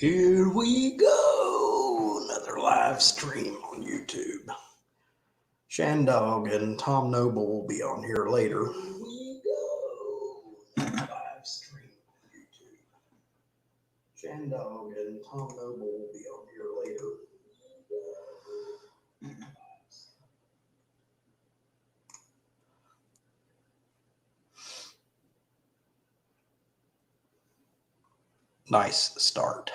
Here we go. Another live stream on YouTube. Shandog and Tom Noble will be on here later. Here we go. Another live stream on YouTube. Shandog and Tom Noble will be on here later. Nice start.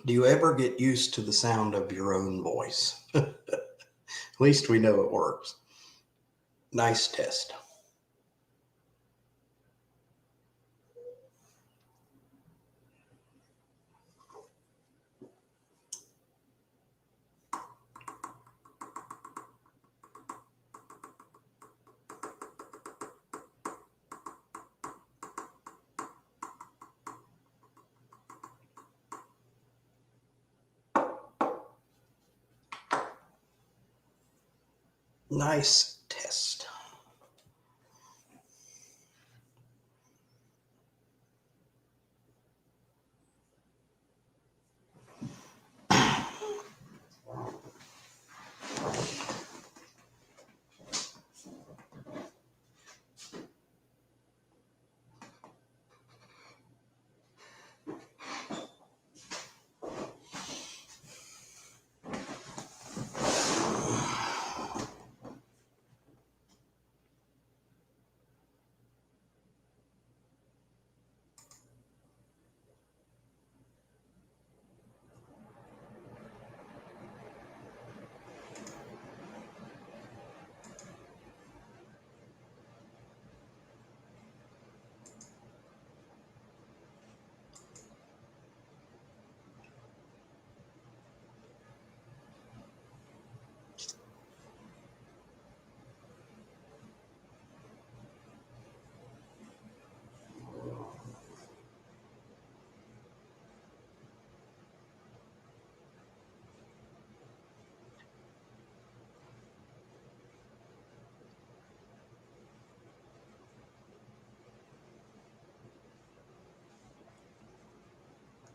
Do you ever get used to the sound of your own voice? At least we know it works. Nice test. Nice test.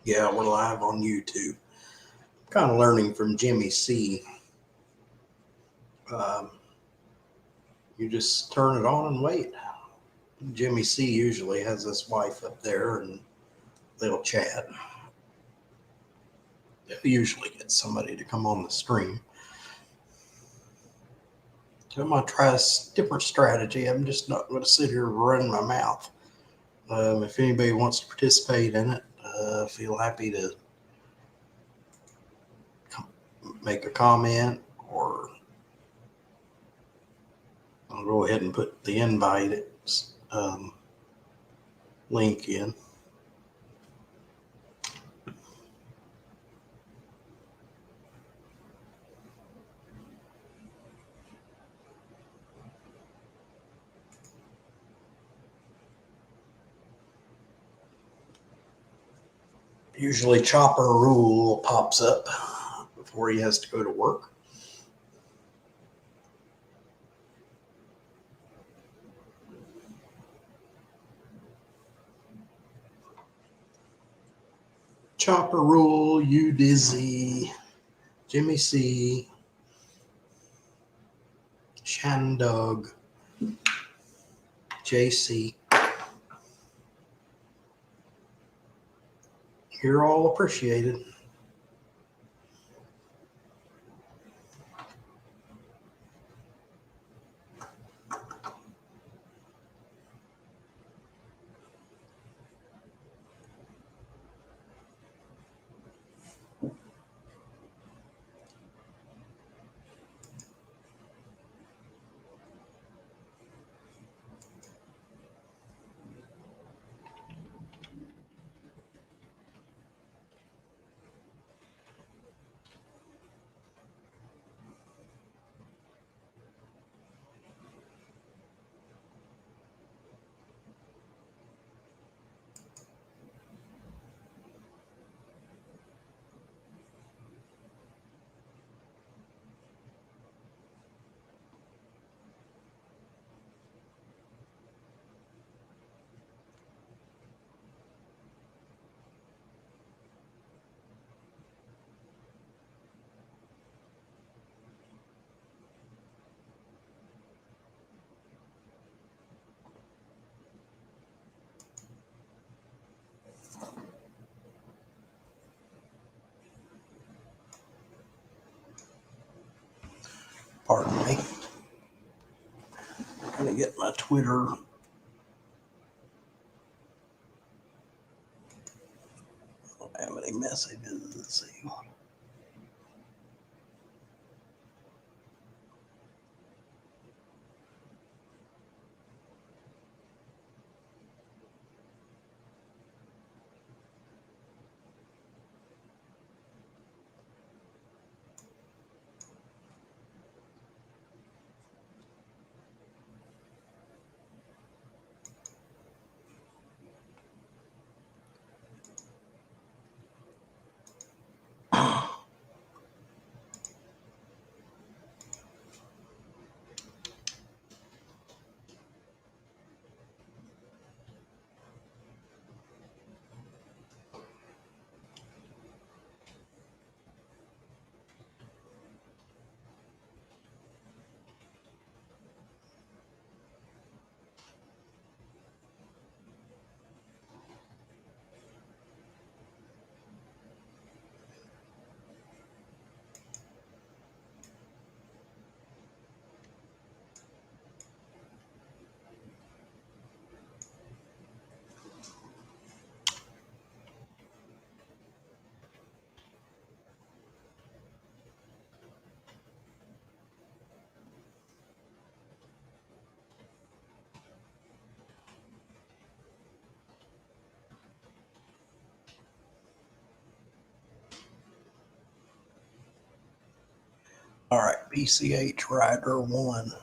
Yeah, we're live on YouTube. Kind of learning from Jimmy C. You just turn it on and wait. Jimmy C usually has his wife up there and they'll chat. They'll usually get somebody to come on the stream. So I'm going to try a different strategy. I'm just not going to sit here and run my mouth. If anybody wants to participate in it, feel happy to make a comment, or I'll go ahead and put the invite link in. Usually Chopper Rule pops up before he has to go to work. Chopper Rule, you Dizzy, Jimmy C, Shandog, JC. You're all appreciated. Pardon me. I'm gonna get my Twitter. I don't have any messages. Let's see. All right, BCH Rider 1.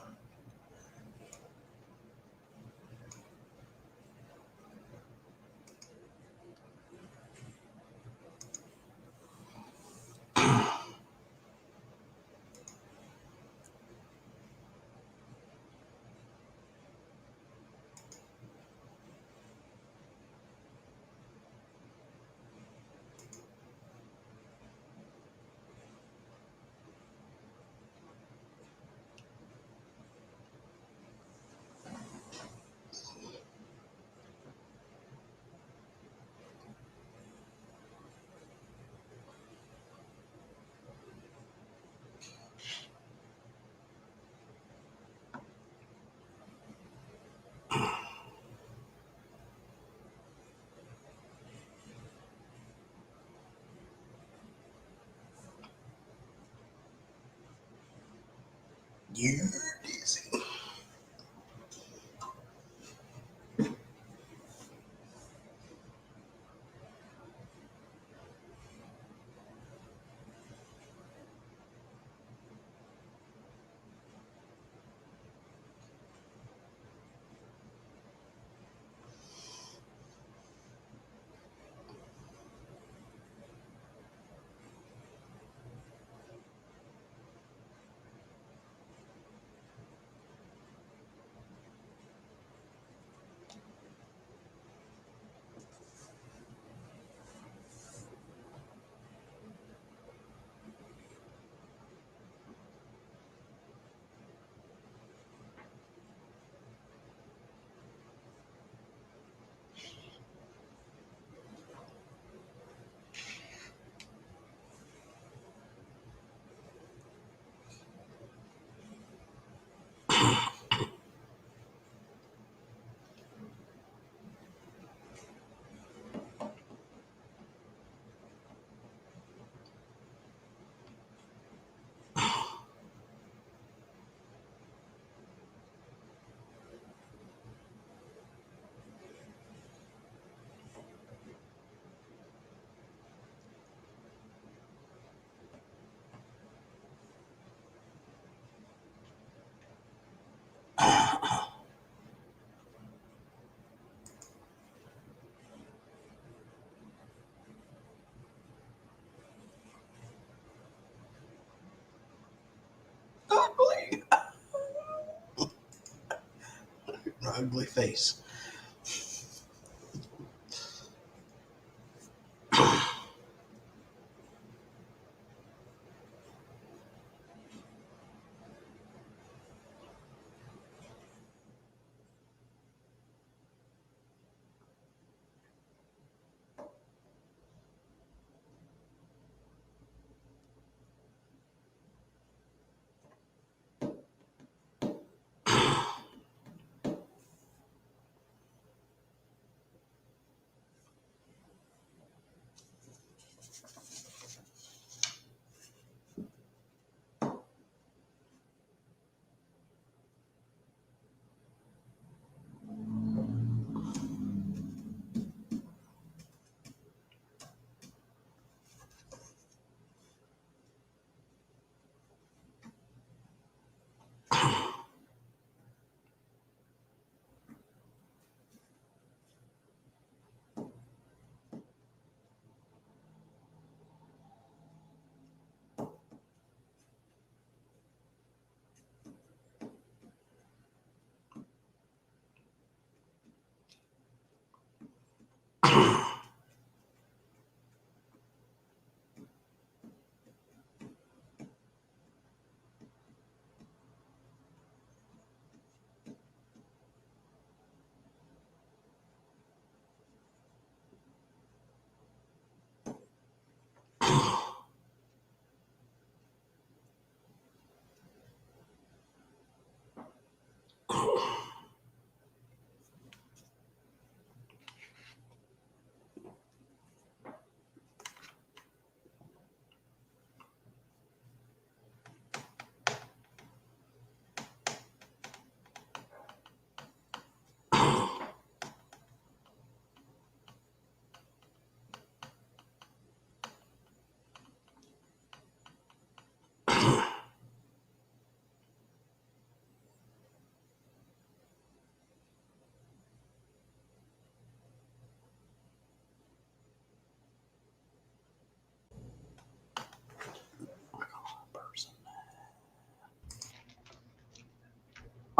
You dizzy. Ugly. Ugly face.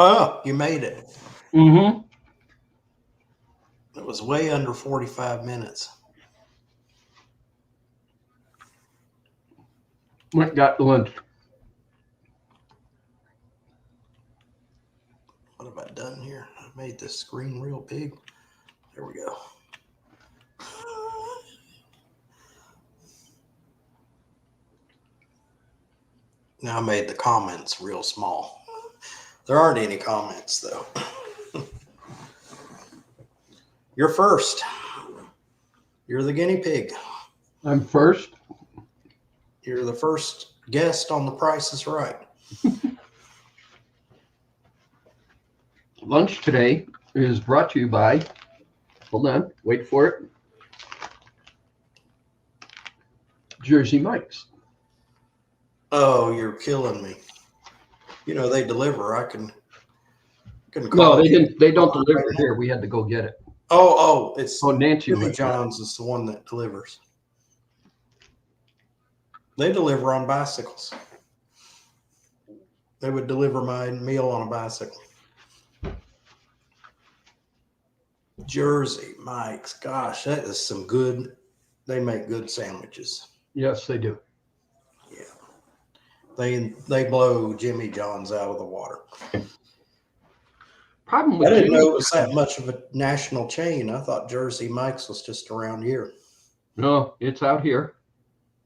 Oh, you made it. Mm-hmm. It was way under 45 minutes. Got lunch. What have I done here? I made this screen real big. There we go. Now I made the comments real small. There aren't any comments though. You're first. You're the guinea pig. I'm first. You're the first guest on The Price is Right. Lunch today is brought to you by, hold on, wait for it, Jersey Mike's. Oh, you're killing me. You know, they deliver. I can No, call they you. didn't. They don't deliver Right now. here. We had to go get it. Oh, it's Nancy Jimmy went there. John's is the one that delivers. They deliver on bicycles. They would deliver my meal on a bicycle. Jersey Mike's. Gosh, that is some good. They make good sandwiches. Yes, they do. Yeah. They blow Jimmy John's out of the water. Problem with I didn't Jimmy know it was that John's- much of a national chain. I thought Jersey Mike's was just around here. No, it's out here.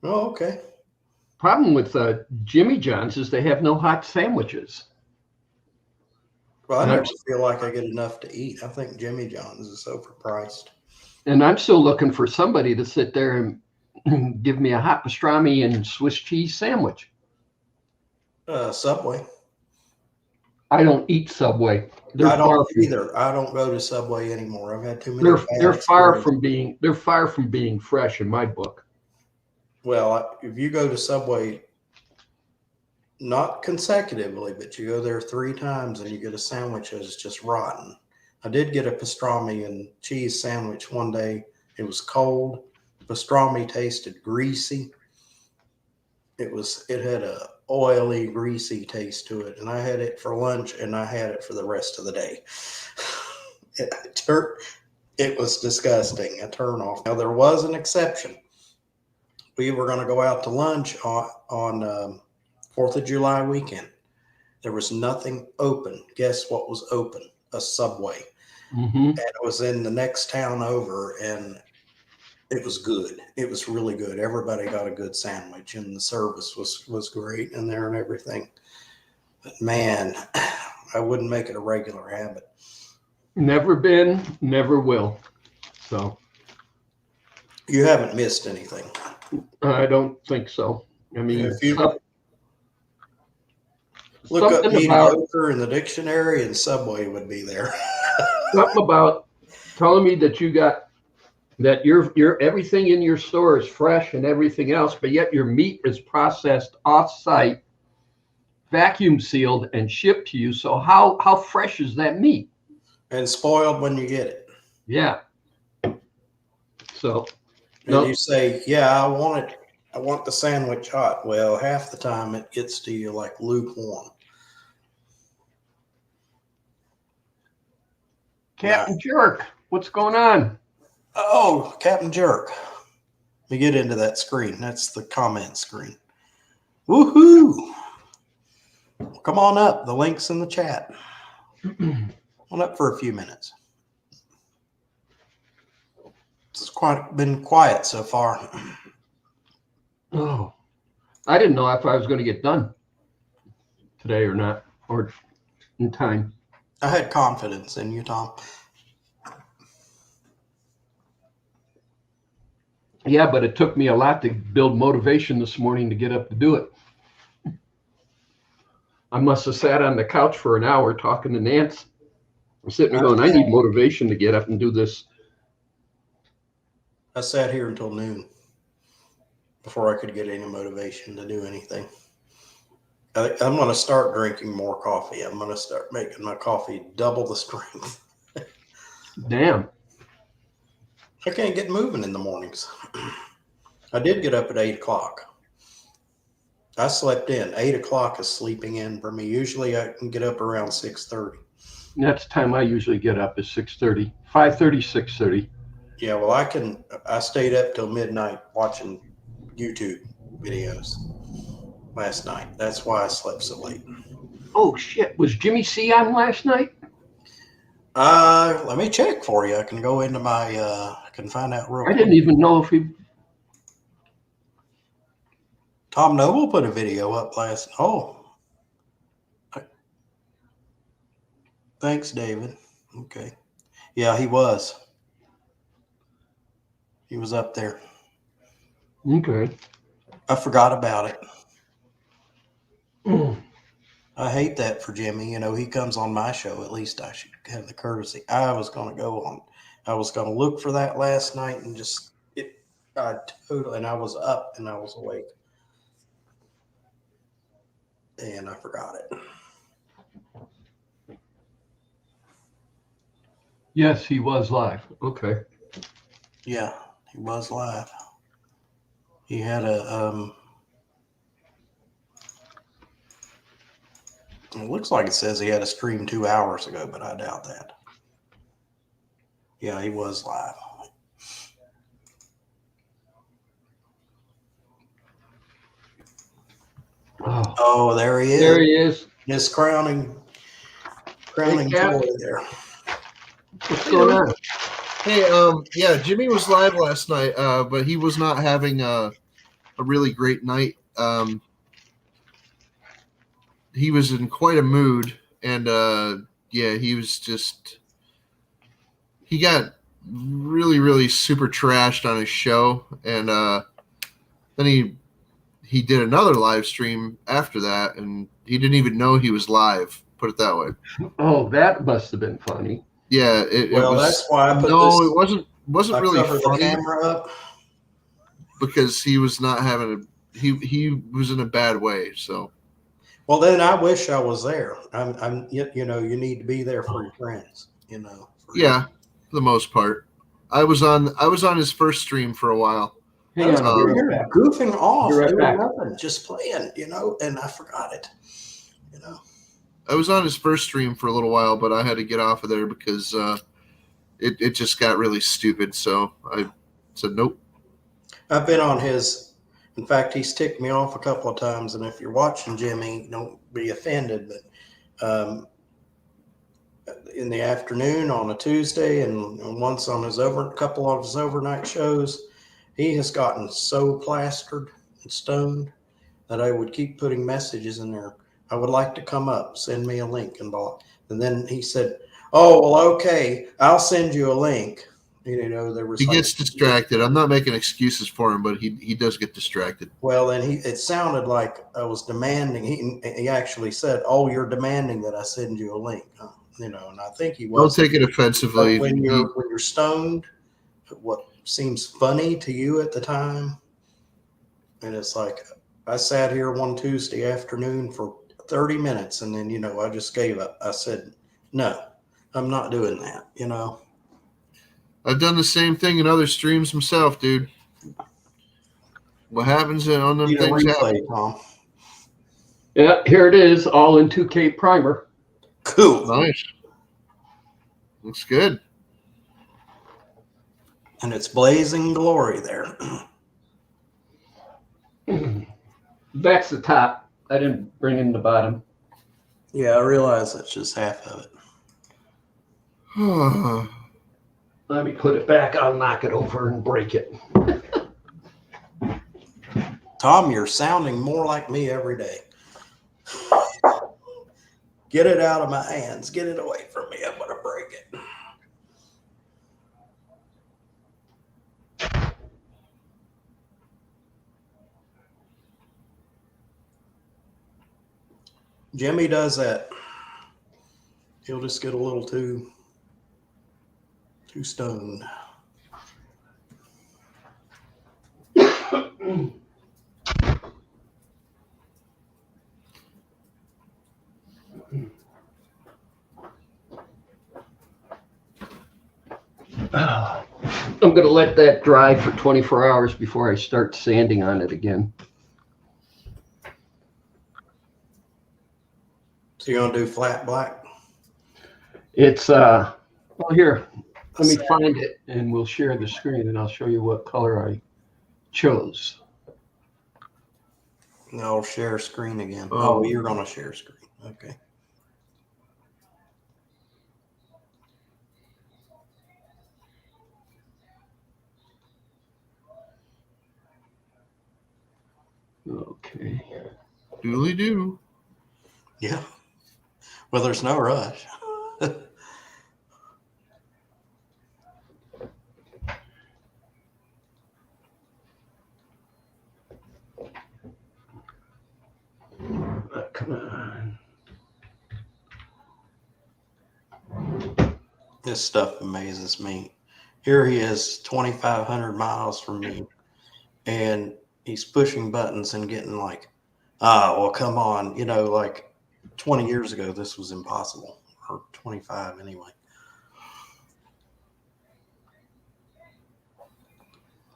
Oh, okay. Problem with Jimmy John's is they have no hot sandwiches. Well, I And never feel like I get enough to eat. I think Jimmy John's is overpriced. And I'm still looking for somebody to sit there and give me a hot pastrami and Swiss cheese sandwich. Subway. I don't eat Subway. They're I don't far from, either. I don't go to Subway anymore. I've had too many. they're bad far experiences. from being fresh in my book. Well, if you go to Subway, not consecutively, but you go there 3 times and you get a sandwich that's just rotten. I did get a pastrami and cheese sandwich one day. It was cold. Pastrami tasted greasy. It had a oily, greasy taste to it, and I had it for lunch and I had it for the rest of the day. It was disgusting, a turnoff. Now there was an exception. We were going to go out to lunch on 4th of July weekend. There was nothing open. Guess what was open? A Subway. Mm-hmm. And it was in the next town over, and it was good. It was really good. Everybody got a good sandwich, and the service was great in there and everything. But man, I wouldn't make it a regular habit. Never been, never will. So You haven't missed anything. I don't think so. I mean, If you look up something about mediocre in the dictionary, and Subway would be there. something about telling me that your everything in your store is fresh and everything else, but yet your meat is processed off-site, vacuum sealed, and shipped to you. So how fresh is that meat? And spoiled when you get it. Yeah. So And no. you say, yeah, I want the sandwich hot. Well, half the time it gets to you like lukewarm. Captain Jerk, what's going on? Oh, Captain Jerk. Let me get into that screen. That's the comment screen. Woohoo! Come on up. The link's in the chat. Come on up for a few minutes. It's been quiet so far. Oh, I didn't know if I was going to get done today or not, or in time. I had confidence in you, Tom. Yeah, but it took me a lot to build motivation this morning to get up to do it. I must have sat on the couch for an hour talking to Nance. I'm sitting there going, I need motivation to get up and do this. I sat here until noon before I could get any motivation to do anything. I'm going to start drinking more coffee. I'm going to start making my coffee double the strength. Damn. I can't get moving in the mornings. I did get up at 8 o'clock. I slept in. 8 o'clock is sleeping in for me. Usually I can get up around 6:30. That's the time I usually get up is 6:30, 5:30, 6:30. Yeah, well, I stayed up till midnight watching YouTube videos last night. That's why I slept so late. Oh shit! Was Jimmy C on last night? Let me check for you. I can go into my, I can find out real I quick. didn't even know if he. Tom Noble put a video up last. Oh, thanks, David. Okay. Yeah, he was. He was up there. Okay. I forgot about it. I hate that for Jimmy. You know, he comes on my show. At least I should have the courtesy. I was going to go on. I was going to look for that last night and and I was up and I was awake. And I forgot it. Yes, he was live. Okay. Yeah, he was live. He had a, it looks like it says he had a stream 2 hours ago, but I doubt that. Yeah, he was live. Oh, there he is. There he is. His crowning Hey, Cap. glory there. What's going on? Hey, yeah, Jimmy was live last night, but he was not having a really great night. He was in quite a mood, and yeah, he got really, really super trashed on his show, and then he did another live stream after that, and he didn't even know he was live. Put it that way. Oh, that must have been funny. Yeah, That's why I put it wasn't really covered the funny camera up because he was not having he was in a bad way. So, well, then I wish I was there. I'm you know, you need to be there for your friends. You know. yeah, for the most part, I was on his first stream for a while. Hang on, I'll be right back. Goofing off, Be right doing back. nothing, just playing. You know, and I forgot it. You know. I was on his first stream for a little while, but I had to get off of there because it just got really stupid. So I said nope. I've been on his. In fact, he's ticked me off a couple of times. And if you're watching Jimmy, don't be offended. But in the afternoon on a Tuesday, and once on a couple of his overnight shows, he has gotten so plastered and stoned that I would keep putting messages in there. I would like to come up, send me a link and blah. And then he said, "Oh, well, okay, I'll send you a link." You know, there was. He gets distracted. I'm not making excuses for him, but he does get distracted. Well, then it sounded like I was demanding. He actually said, "Oh, you're demanding that I send you a link." You know, and I think he was. Don't take it offensively. When you're stoned, what seems funny to you at the time, and it's like I sat here one Tuesday afternoon for 30 minutes, and then, you know, I just gave up. I said, no, I'm not doing that, you know. I've done the same thing in other streams myself, dude. What happens on them things happen. Tom. Yeah, here it is, all in 2K primer. Cool. Nice. Looks good. And it's blazing glory there. That's the top. I didn't bring in the bottom. Yeah, I realize that's just half of it. Let me put it back. I'll knock it over and break it. Tom, you're sounding more like me every day. Get it out of my hands. Get it away from me. I'm going to break it. Jimmy does that. He'll just get a little too stoned. I'm going to let that dry for 24 hours before I start sanding on it again. So you're gonna do flat black? It's well, here, let me find it and we'll share the screen and I'll show you what color I chose. No, share screen again. Oh. Oh, you're gonna share screen. Okay. Okay. Dooley do. Yeah. Well, there's no rush. Come on. This stuff amazes me. Here he is, 2,500 miles from me, and he's pushing buttons and getting like, well, come on. You know, like 20 years ago, this was impossible, or 25 anyway.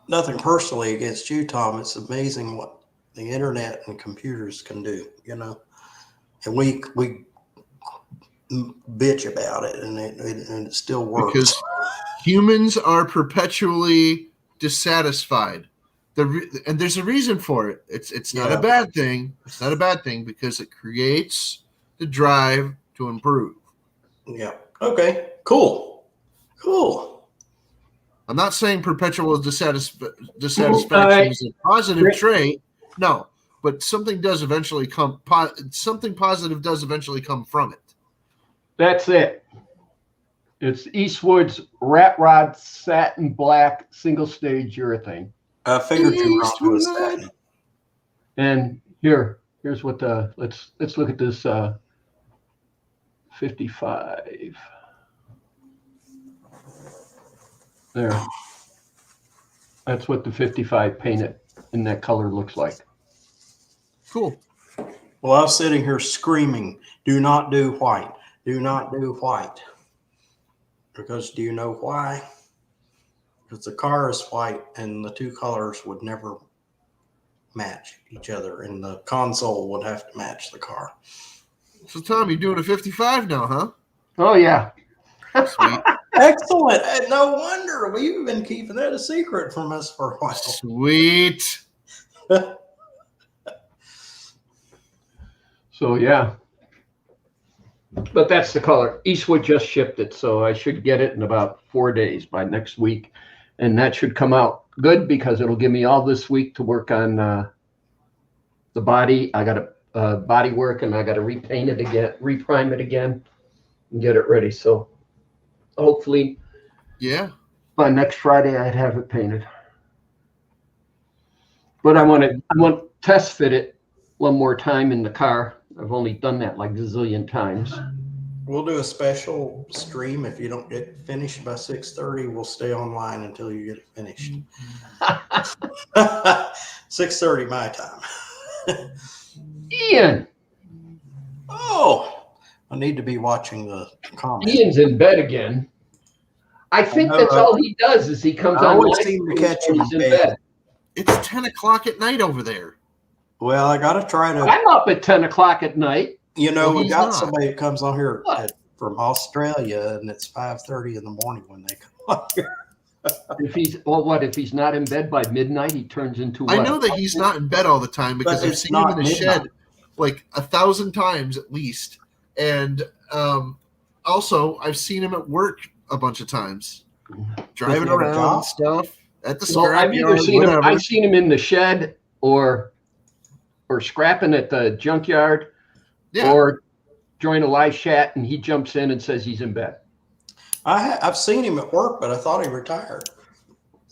Nothing personally against you, Tom. It's amazing what the internet and computers can do, you know. And we bitch about it, and it still works. Because humans are perpetually dissatisfied. And there's a reason for it. It's not a bad thing. It's not a bad thing because it creates the drive to improve. Yeah. Okay. Cool. I'm not saying perpetual dissatisfaction is a positive trait. No, but something does eventually come. Something positive does eventually come from it. That's it. It's Eastwood's Rat Rod Satin Black Single Stage Urethane. I figured you were onto a satin. And here's what let's look at this 55. There. That's what the 55 painted in that color looks like. Cool. Well, I was sitting here screaming, do not do white. Do not do white. Because do you know why? Because the car is white and the two colors would never match each other, and the console would have to match the car. So, Tom, you're doing a 55 now, huh? Oh, yeah. Sweet. Excellent. No wonder. We've been keeping that a secret from us for a while. Sweet. So, yeah. But that's the color. Eastwood just shipped it, so I should get it in about 4 days by next week. And that should come out good because it'll give me all this week to work on the body. I got a body work and I got to repaint it again, reprime it again, and get it ready. So hopefully, Yeah. by next Friday I'd have it painted. But I want to test fit it one more time in the car. I've only done that like a zillion times. We'll do a special stream. If you don't get finished by 6:30, we'll stay online until you get it finished. 6:30 my time. Ian. Oh, I need to be watching the comments. Ian's in bed again. I think know, that's right? all he does is he comes I on always live seem to streams catch when him he's in in bed. bed. It's 10 o'clock at night over there. Well, I got to try to, I'm up at 10 o'clock at night. you know, Well, we he's got not. somebody that comes on here What? from Australia, and it's 5:30 in the morning when they come on here. If he's not in bed by midnight, he turns into what? I know that he's not in bed all the time because But I've it's seen him not in the midnight. shed like 1,000 times at least. And also, I've seen him at work a bunch of times, driving he have a around job? and stuff at the Well, I've either scrapyard, seen him. whatever. I've seen him in the shed or scrapping at the junkyard, Yeah. or join a live chat and he jumps in and says he's in bed. I've seen him at work, but I thought he retired.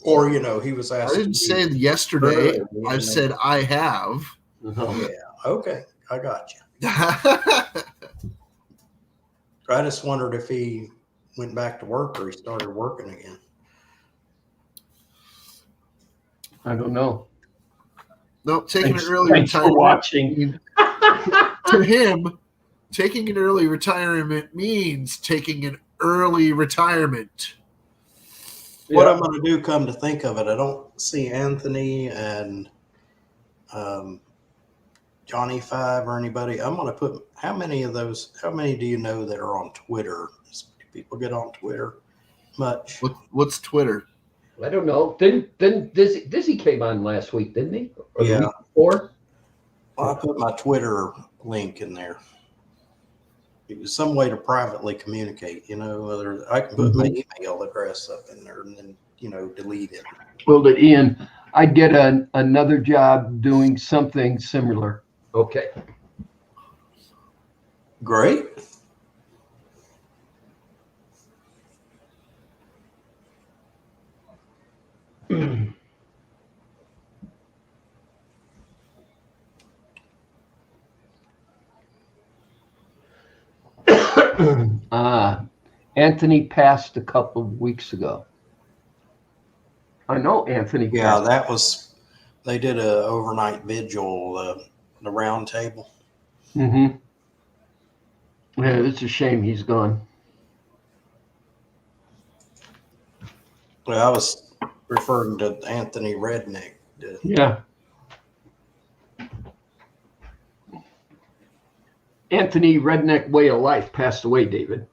Or, you know, he was I asked. didn't to say be- yesterday. Early, I said I have. Yeah. Okay. I got you. I just wondered if he went back to work or he started working again. I don't know. No, taking Thanks, an early thanks for retirement. watching. To him, taking an early retirement means taking an early retirement. What Yeah. I'm going to do, come to think of it, I don't see Anthony and Johnny Five or anybody, I'm going to put, how many do you know that are on Twitter? Do people get on Twitter much? What's Twitter? I don't know. Then Dizzy came on last week, didn't he? Or the Yeah. week before? Well, I put my Twitter link in there. It was some way to privately communicate, whether I can put my email address up in there and then, delete it. Well, to Ian, I'd get another job doing something similar. Okay. Great. Anthony passed a couple of weeks ago. I know Anthony. Yeah, they did a overnight vigil, the round table. Mm-hmm. Yeah, it's a shame he's gone. Well, I was referring to Anthony Redneck. Yeah. Anthony Redneck Way of Life passed away, David.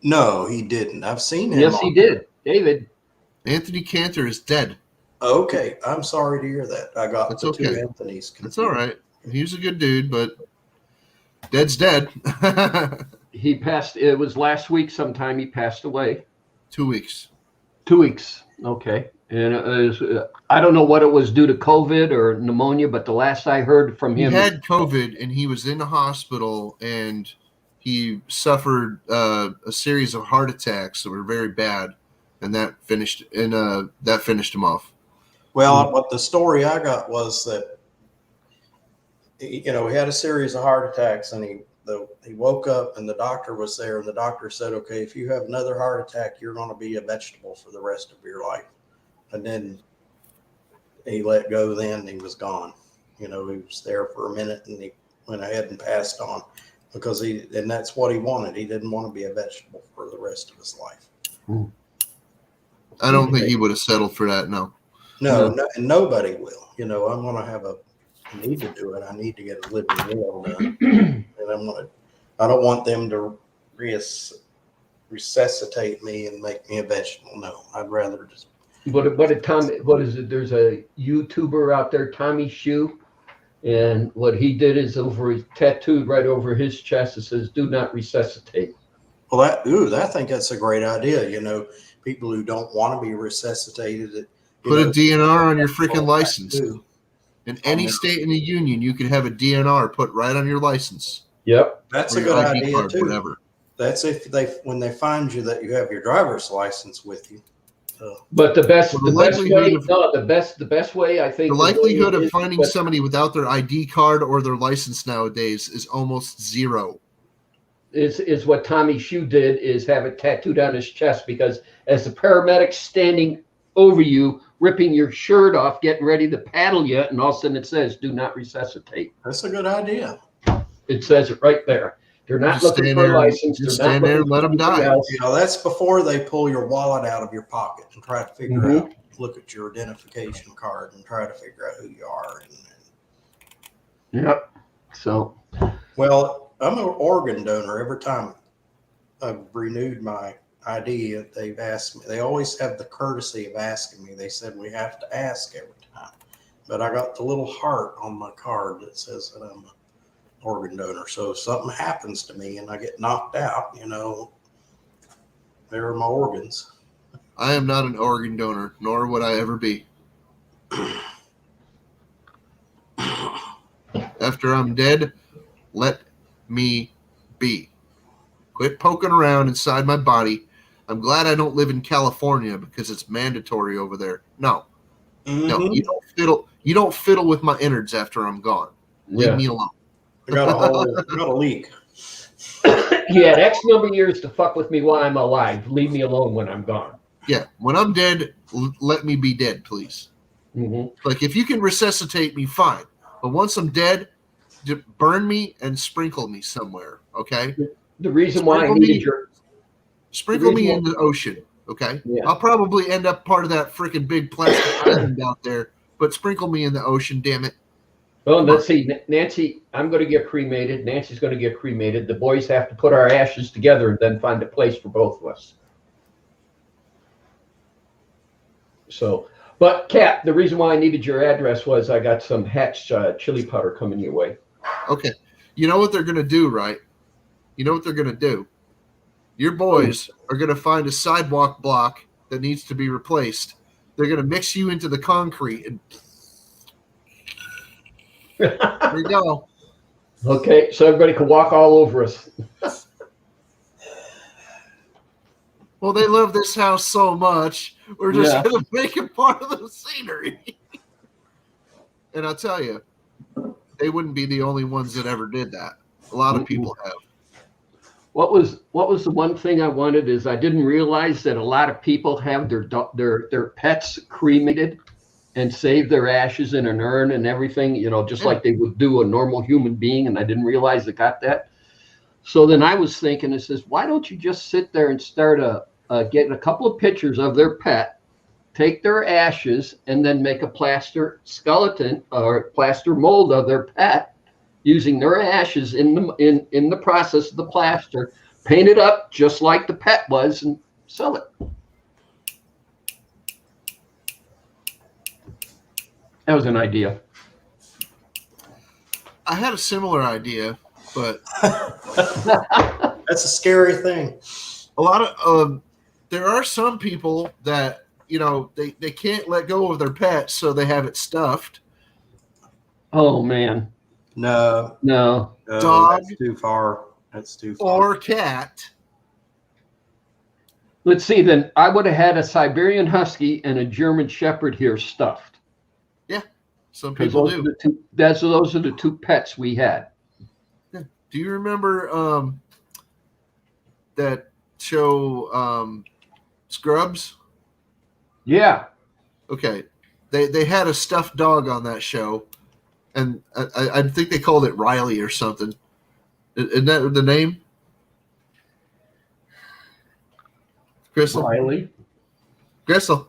No, he didn't. I've seen him. Yes, he did. David. Anthony Cantor is dead. Okay, I'm sorry to hear that. I got That's the okay. two Anthony's confused. That's all right. He was a good dude, but dead's dead. He passed. It was last week sometime he passed away. 2 weeks. 2 weeks. Okay. And it was, I don't know what it was due to COVID or pneumonia, but the last I heard from him. He had COVID and he was in the hospital and he suffered a series of heart attacks that were very bad. And that finished him off. Well, what the story I got was that, he had a series of heart attacks and he woke up and the doctor was there and the doctor said, okay, if you have another heart attack, you're going to be a vegetable for the rest of your life. And then he let go then and he was gone. He was there for a minute and he went ahead and passed on because and that's what he wanted. He didn't want to be a vegetable for the rest of his life. I don't think he would have settled for that. No, and nobody will. I'm going to I need to do it. I need to get a living will done. And I don't want them to resuscitate me and make me a vegetable. No, I'd rather just. What is it? There's a YouTuber out there, Tommy Shoe, and what he did is tattooed right over his chest. It says, "Do not resuscitate." Well, I think that's a great idea. People who don't want to be resuscitated. Put a DNR on your freaking license. In any state in the union, you could have a DNR put right on your license. Yep, that's a good idea too. Whatever. That's when they find you that you have your driver's license with you. But the best way I think the likelihood of finding somebody without their ID card or their license nowadays is almost zero. Is what Tommy Shoe did is have it tattooed on his chest because as the paramedic's standing over you, ripping your shirt off, getting ready to paddle you, and all of a sudden it says, "Do not resuscitate." That's a good idea. It says it right there. They're not looking for a license. Just stand there and let them die. That's before they pull your wallet out of your pocket and try to figure out, look at your identification card and try to figure out who you are. Yep. So. Well, I'm an organ donor. Every time I've renewed my ID, they've asked me. They always have the courtesy of asking me. They said we have to ask every time. But I got the little heart on my card that says that I'm an organ donor. So if something happens to me and I get knocked out, there are my organs. I am not an organ donor, nor would I ever be. After I'm dead, let me be. Quit poking around inside my body. I'm glad I don't live in California because it's mandatory over there. No. No, you don't fiddle with my innards after I'm gone. Leave me alone. I got a leak. You had X number of years to fuck with me while I'm alive. Leave me alone when I'm gone. Yeah, when I'm dead, let me be dead, please. Like, if you can resuscitate me, fine. But once I'm dead, burn me and sprinkle me somewhere, okay? The reason why I needed your... Sprinkle me in the ocean, okay? Yeah. I'll probably end up part of that freaking big plastic island out there, but sprinkle me in the ocean, damn it. Well, let's see. Nancy, I'm going to get cremated. Nancy's going to get cremated. The boys have to put our ashes together and then find a place for both of us. So, but Kat, the reason why I needed your address was I got some Hatch chili powder coming your way. Okay. You know what they're going to do, right? You know what they're going to do? Your boys are going to find a sidewalk block that needs to be replaced. They're going to mix you into the concrete and there you go. Okay, so everybody can walk all over us. Well, they love this house so much. We're just Yeah. going to make it part of the scenery. And I'll tell you, they wouldn't be the only ones that ever did that. A lot of people have. What was the one thing I wanted is I didn't realize that a lot of people have their pets cremated and save their ashes in an urn and everything, just like they would do a normal human being. And I didn't realize it got that. So then I was thinking, it says, why don't you just sit there and start getting a couple of pictures of their pet, take their ashes, and then make a plaster skeleton or plaster mold of their pet using their ashes in the process of the plaster, paint it up just like the pet was, and sell it. That was an idea. I had a similar idea, but That's a scary thing. a lot of there are some people that they can't let go of their pets, so they have it stuffed. Oh man, No, no. Dog. That's too far. That's too far. Or cat. Let's see. Then I would have had a Siberian Husky and a German Shepherd here stuffed. Some Because people those do. those are the two pets we had. Do you remember that show Scrubs? Yeah. Okay. They had a stuffed dog on that show, and I think they called it Riley or something. Isn't that the name? Crystal? Riley. Crystal.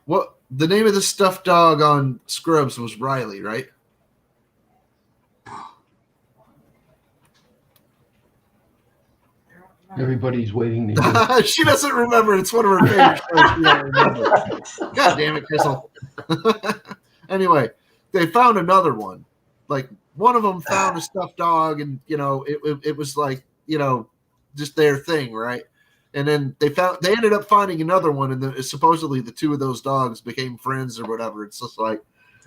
What the name of the stuffed dog on Scrubs was Riley, right? Everybody's waiting to hear. She doesn't remember. It's one of her favorite shows. She don't remember. God damn it, Crystal. Anyway, they found another one. Like one of them found a stuffed dog, and it was like just their thing, right? And then they ended up finding another one, and supposedly the two of those dogs became friends or whatever. It's just like,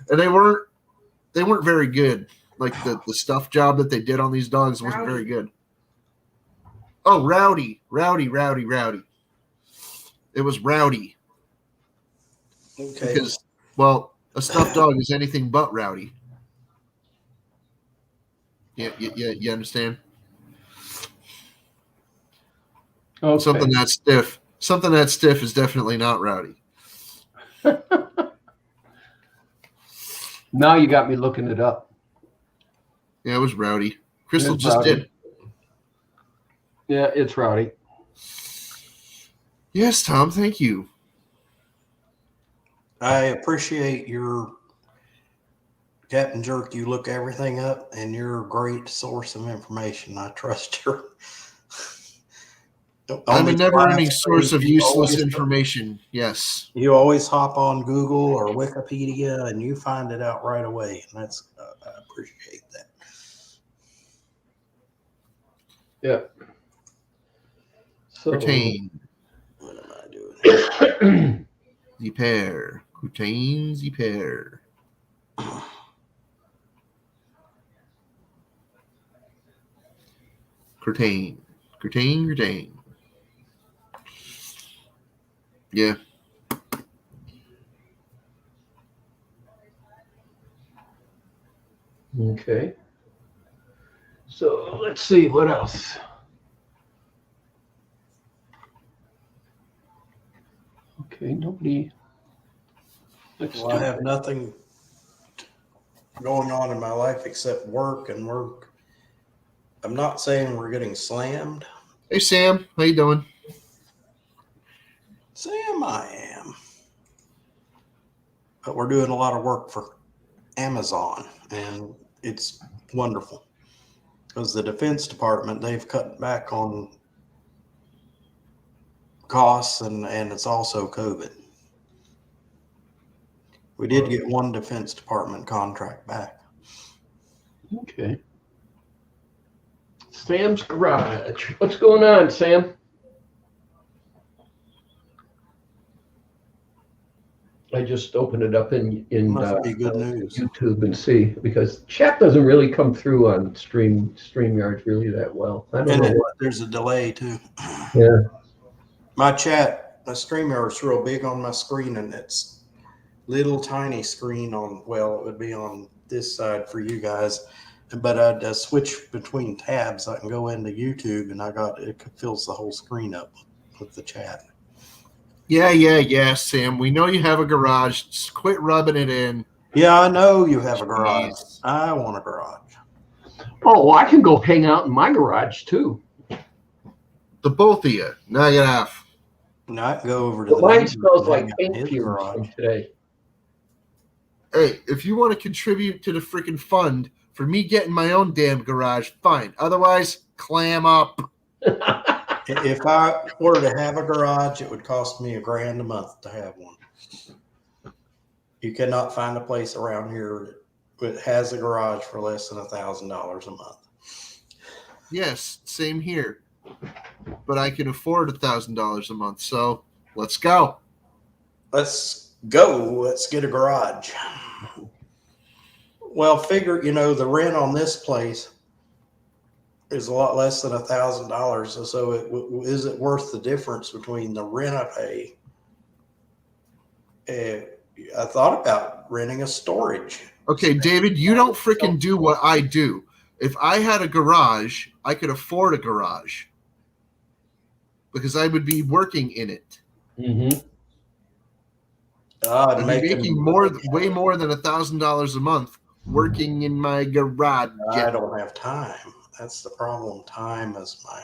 and they weren't very good. Like the stuff job that they did on these dogs wasn't very good. Oh, Rowdy. It was Rowdy. Okay. Because, well, a stuffed dog is anything but rowdy. Yeah, you understand? Okay. Something that stiff is definitely not rowdy. Now you got me looking it up. Yeah, it was rowdy. Crystal It's just rowdy. did. Yeah, it's Rowdy. Yes, Tom, thank you. I appreciate your Captain Jerk. You look everything up, and you're a great source of information. I trust your. I'm a never-ending source of useless always- information. Yes. You always hop on Google or Wikipedia, and you find it out right away, and that's I appreciate that. Yeah. So, Retain What am I doing? the pair. Retains the pair. Curtain. Yeah. okay. So let's see what else. Okay, nobody. Let's Well, I have nothing going on in my life except work and work. I'm not saying we're getting slammed. Hey, Sam. How you doing? Sam, I am. but we're doing a lot of work for Amazon, and it's wonderful because the Defense Department, they've cut back on costs, and it's also COVID. We did get one Defense Department contract back. Okay. Sam's Garage. What's going on, Sam? I just opened it up in Must be good news. YouTube and see, because chat doesn't really come through on StreamYard really that well. I don't And know what. there's a delay too. Yeah. My chat, my StreamYard's real big on my screen, and it's little tiny screen on, well, it would be on this side for you guys, but I'd switch between tabs. I can go into YouTube, and it fills the whole screen up with the chat. Yeah, Sam. We know you have a garage. Just quit rubbing it in. Yeah, I know you have a garage. Jeez. I want a garage. Oh, well, I can go hang out in my garage too. The both of you. Knock it off. Now I can go over to But the mine neighbor's smells and like hang out in paint his fumes garage. from today. Hey, if you want to contribute to the freaking fund for me getting my own damn garage, fine. Otherwise, clam up. If I were to have a garage, it would cost me $1,000 a month to have one. You cannot find a place around here that has a garage for less than $1,000 a month. Yes, same here. But I can afford $1,000 a month, so let's go. Let's go. Let's get a garage. Well, figure, the rent on this place is a lot less than $1,000. So is it worth the difference between the rent I pay? I thought about renting a storage. Okay, David, you don't freaking do what I do. If I had a garage, I could afford a garage because I would be working in it. Mm-hmm. I'd I'd be make making way more than $1,000 a month working in my garage. I don't have time. That's the problem. Time is my.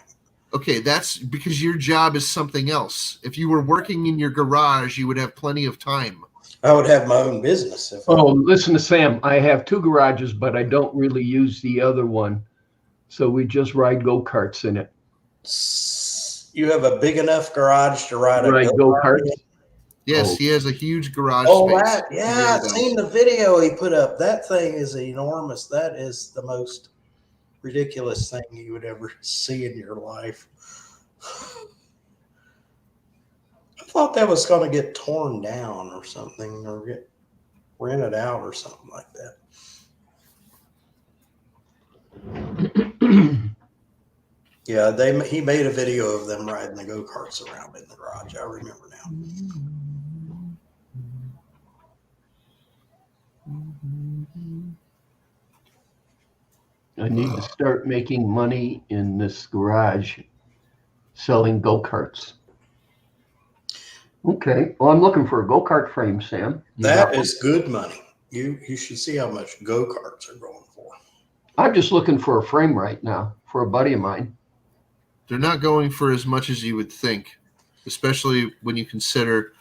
Okay, that's because your job is something else. If you were working in your garage, you would have plenty of time. I would have my own business. Oh, listen to Sam. I have 2 garages, but I don't really use the other one. So we just ride go-karts in it. You have a big enough garage to ride a go-kart. Yes, Oh. he has a huge garage Oh, space. yeah, I've seen the video he put up. That thing is enormous. That is the most ridiculous thing you would ever see in your life. I thought that was going to get torn down or something, or get rented out or something like that. Yeah, he made a video of them riding the go-karts around in the garage. I remember now. I need to start making money in this garage selling go-karts. Okay. Well, I'm looking for a go-kart frame, Sam. That is good money. You should see how much go-karts are going for. I'm just looking for a frame right now for a buddy of mine. They're not going for as much as you would think, especially when you consider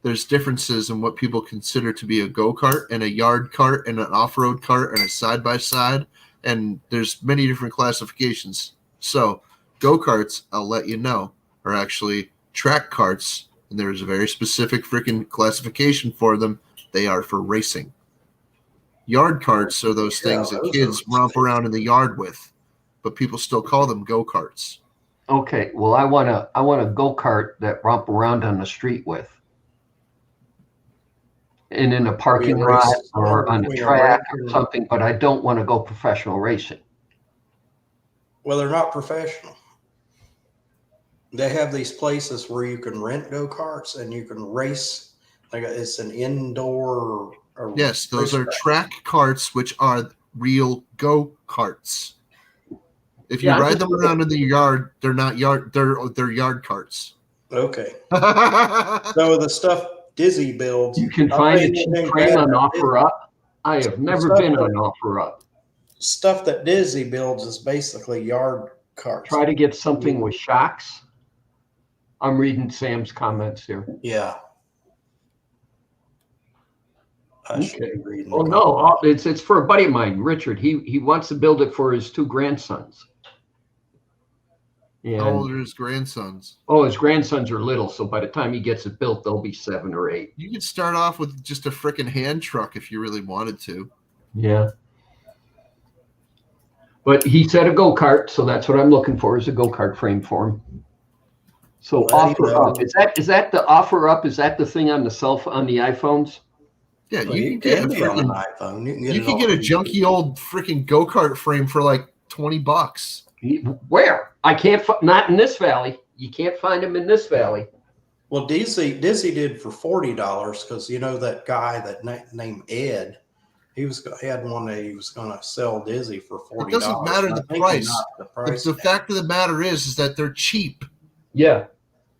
there's differences in what people consider to be a go-kart and a yard cart and an off-road cart and a side-by-side, and there's many different classifications. So go-karts, I'll let you know, are actually track carts, and there's a very specific freaking classification for them. They are for racing. Yard carts are those things that kids romp around in the yard with, but people still call them go-karts. Okay. Well, I want a go-kart that romp around on the street with. And in a parking lot or on a track or something, but I don't want to go professional racing. Well, they're not professional. They have these places where you can rent go-karts and you can race. Like it's an indoor. Yes, those are track carts, which are real go-karts. If you ride them around in the yard, they're not yard. They're yard carts. Okay. So the stuff Dizzy builds. You can find a cheap frame on OfferUp. I have never been on OfferUp. Stuff that Dizzy builds is basically yard carts. Try to get something with shocks. I'm reading Sam's comments here. Yeah. I should Okay. be reading. Oh no, it's for a buddy of mine, Richard. He wants to build it for his 2 grandsons. How old And are his grandsons? his grandsons are little, so by the time he gets it built, they'll be 7 or 8. You could start off with just a freaking hand truck if you really wanted to. Yeah. But he said a go-kart, so that's what I'm looking for, is a go-kart frame for him. So Well, you offer know. up. Is that the offer up? Is that the thing on the on the iPhones? Yeah, Well, you you can can get a be on an freaking, iPhone. You can you get, can get a junky old freaking go-kart frame for like $20. Where? I can't not in this valley. You can't find them in this valley. Well, Dizzy did for $40 because you know that guy that named Ed, he had one that he was going to sell Dizzy for $40. It doesn't matter and I the think he price. knocked the price The down. fact of the matter is that they're cheap. Yeah.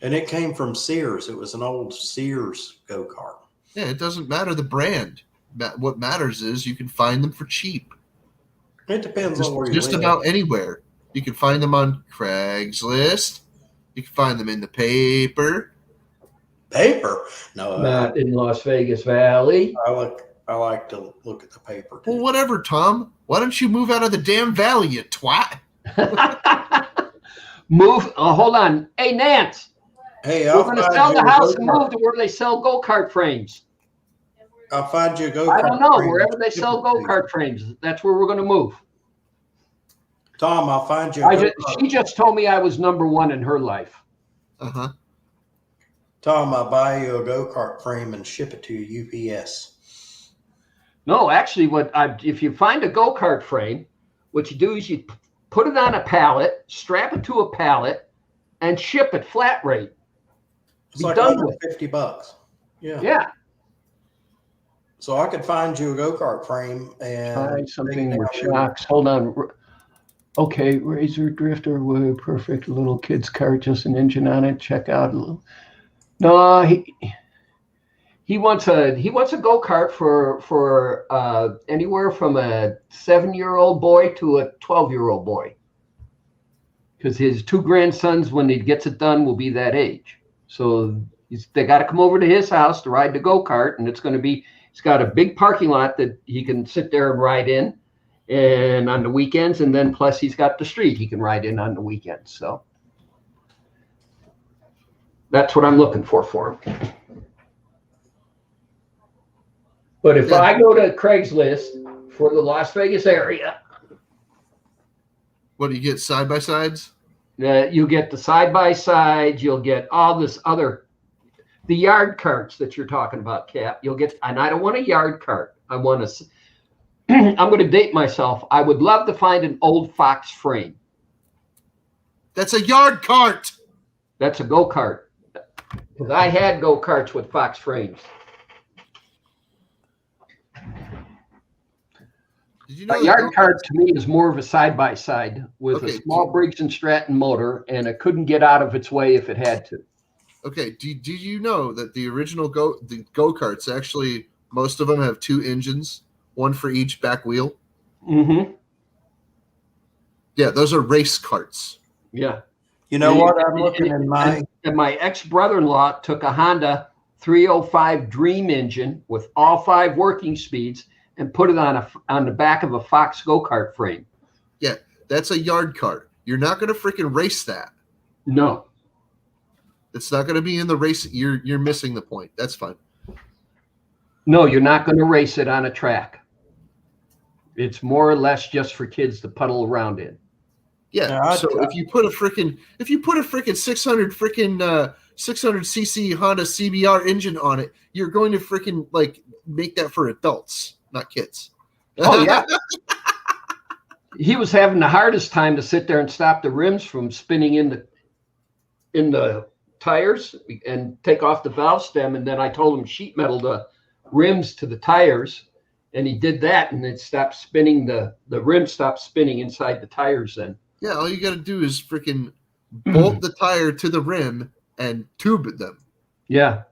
And it came from Sears. It was an old Sears go-kart. Yeah, it doesn't matter the brand. What matters is you can find them for cheap. It depends on where you Just live. about anywhere. You can find them on Craigslist. You can find them in the paper. Paper. No, Not in Las Vegas Valley. I like to look at the paper Well, too. whatever, Tom. Why don't you move out of the damn valley, you twat? Move. Hold on. Hey, Nance. Hey, We're I'll going to find sell you the a house and go-kart. move to where they sell go-kart frames. I'll find you a go-kart. I don't know. frame Wherever and they ship sell it to you. go-kart frames, that's where we're going to move. Tom, I'll find you a go-kart. She just told me I was number 1 in her life. Uh-huh. Tom, I'll buy you a go-kart frame and ship it to you UPS. No, actually, if you find a go-kart frame, what you do is you put it on a pallet, strap it to a pallet, and ship it flat rate. It's Be like done with. $150. Yeah. Yeah. So I could find you a go-kart frame and Try something take it with down there. shocks. Hold on. Okay, Razor Drifter with perfect little kid's cart, just an engine on it. Check out. No, he wants a go-kart for anywhere from a 7-year-old boy to a 12-year-old boy. Because his 2 grandsons, when he gets it done, will be that age. So they got to come over to his house to ride the go-kart, and it's got a big parking lot that he can sit there and ride in, and on the weekends, and then plus he's got the street he can ride in on the weekends. So that's what I'm looking for him. But if I go to Craigslist for the Las Vegas area, What do you get, side-by-sides? you get the side-by-side, you'll get all this other, the yard carts that you're talking about, Cap. You'll get, and I don't want a yard cart. I want to, I'm going to date myself. I would love to find an old Fox frame. That's a yard cart. That's a go-kart. Because I had go-karts with Fox frames. Did you know A that yard go-karts- cart to me is more of a side-by-side with Okay. a small Briggs & Stratton motor, and it couldn't get out of its way if it had to. Okay, do you know that the original go-karts, actually, most of them have 2 engines, one for each back wheel? Mm-hmm. Yeah, those are race carts. Yeah. You know what? I'm looking in my. And my ex-brother-in-law took a Honda 305 Dream engine with all 5 working speeds and put it on the back of a Fox go-kart frame. Yeah, that's a yard cart. You're not going to freaking race that. No. It's not going to be in the race. You're missing the point. That's fine. No, you're not going to race it on a track. It's more or less just for kids to puddle around in. Yeah. Yeah, So if you put a freaking 600 cc Honda CBR engine on it, you're going to freaking like make that for adults, not kids. Oh yeah. He was having the hardest time to sit there and stop the rims from spinning in the tires and take off the valve stem. And then I told him sheet metal the rims to the tires, and he did that, and it stopped spinning. The rim stopped spinning inside the tires then. Yeah, all you got to do is freaking bolt the tire to the rim and tube them. Yeah.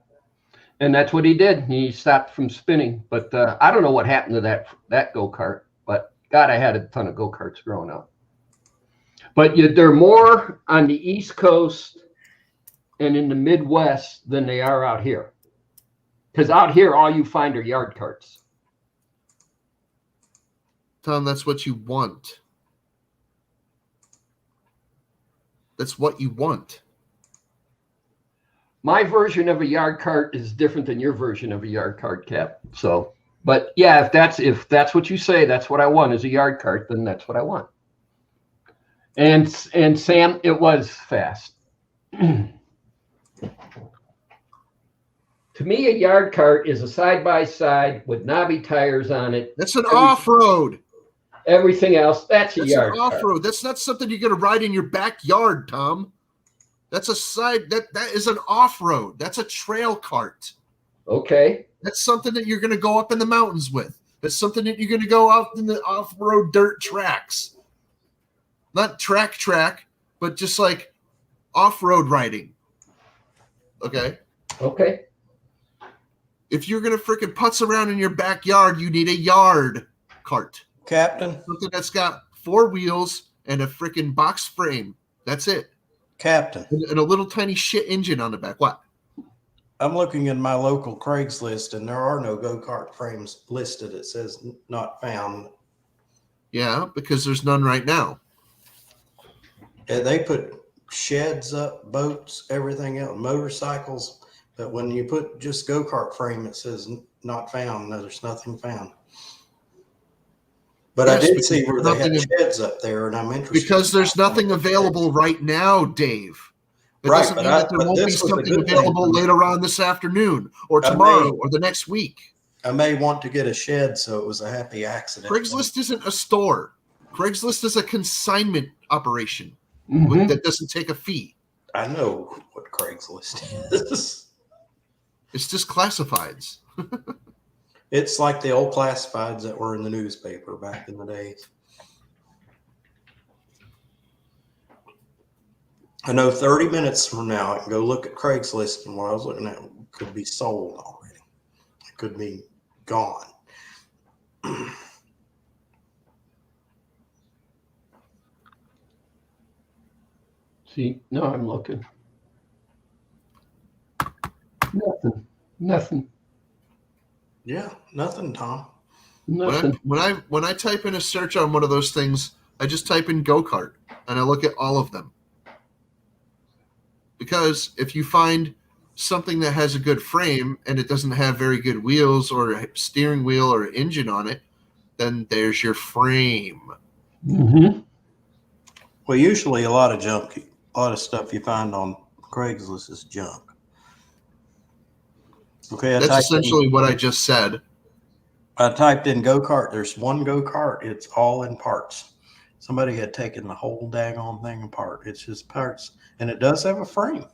And that's what he did. He stopped from spinning. But I don't know what happened to that go-kart. But God, I had a ton of go-karts growing up. But they're more on the East Coast and in the Midwest than they are out here. Because out here, all you find are yard carts. Tom, that's what you want. That's what you want. My version of a yard cart is different than your version of a yard cart, Cap. So, but yeah, if that's what you say, that's what I want is a yard cart, then that's what I want. And Sam, it was fast. To me, a yard cart is a side-by-side with knobby tires on it. That's an off-road. Everything else, that's a yard cart. Off-road. That's not something you're going to ride in your backyard, Tom. That's a side. That is an off-road. That's a trail cart. Okay. That's something that you're going to go up in the mountains with. That's something that you're going to go out in the off-road dirt tracks. Not track, but just like off-road riding. Okay? Okay. If you're going to freaking putz around in your backyard, you need a yard cart. Captain? Something that's got 4 wheels and a freaking box frame. That's it. Captain. And a little tiny shit engine on the back. What? I'm looking in my local Craigslist, and there are no go-kart frames listed. It says not found. Yeah, because there's none right now. And they put sheds up, boats, everything else, motorcycles. But when you put just go-kart frame, it says not found. No, there's nothing found. But Yes, I did see where they had nothing- sheds up there, and I'm interested. Because there's nothing available right now, Dave. It Right, doesn't but mean that there but won't be this was a something good thing available for me. later on this afternoon or I tomorrow may- or the next week. I may want to get a shed, so it was a happy accident. Craigslist isn't a store. Craigslist is a consignment operation Mhm. that doesn't take a fee. I know what Craigslist is. It's just classifieds. It's like the old classifieds that were in the newspaper back in the days. I know 30 minutes from now, I can go look at Craigslist, and what I was looking at could be sold already. It could be gone. See, no, I'm looking. Nothing. Yeah, nothing, Tom. Nothing. When I type in a search on one of those things, I just type in go-kart and I look at all of them. Because if you find something that has a good frame and it doesn't have very good wheels or a steering wheel or engine on it, then there's your frame. Mm-hmm. Well, usually a lot of stuff you find on Craigslist is junk. Okay, That's essentially what I just said. I typed in go-kart. There's one go-kart. It's all in parts. Somebody had taken the whole daggone thing apart. It's just parts. And it does have a frame.